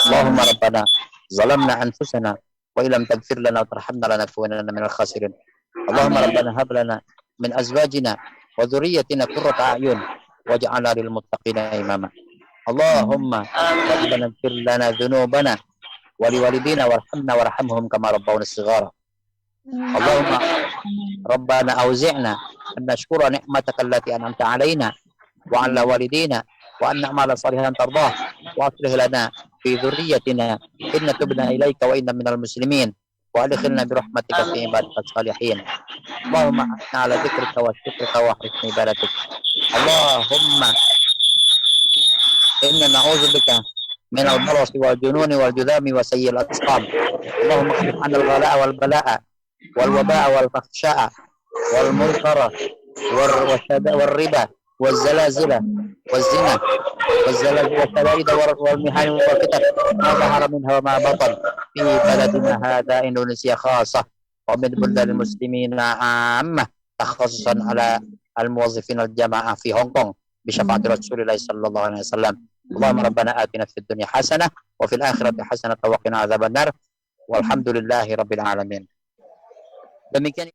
Allahumma rabbana zalamna anfusana wa illam taghfir lana wa tarhamna lanakunanna minal khasirin. Allahumma rabbana hab lana min azwajina wa dhurriyyatina qurrata a'yun waj'alna lil muttaqina imama. Allahumma rabbana ighfir lana dhunubana wa liwalidina warhamna warhamhum kama rabbawna shighara. Allahumma rabbana awzi'na an nashkura ni'mataka allati an'amta 'alaina wa 'ala walidina wa an na'mala salihan tardah wa aslih lana fi dhurriyyatina inna tubna ilaika wa inna minal muslimin wa adkhilna bi rahmatika fi ibadikas salihin. Allahumma a'inna 'ala dzikrika wa syukrika wa husni ibadatik. Allahumma inna na'udzubika min al-barasi wal jununi wal judami wa sayyi'il asqam. Allahumma qif 'anil ghala'a wal bala'a wal waba'a wal fahsya'a wal munkara wal riba wal zalazila wal zina والزلل والشدائد والمحن والفتن ما ظهر منها وما بطن في بلدنا هذا إندونيسيا خاصة ومن بلدان المسلمين عامة تخصصا على الموظفين الجماعة في هونغ كونغ بشفاعة رسول الله صلى الله عليه وسلم. اللهم ربنا آتنا في الدنيا حسنة وفي الآخرة حسنة وقنا عذاب النار والحمد لله رب العالمين. Demikian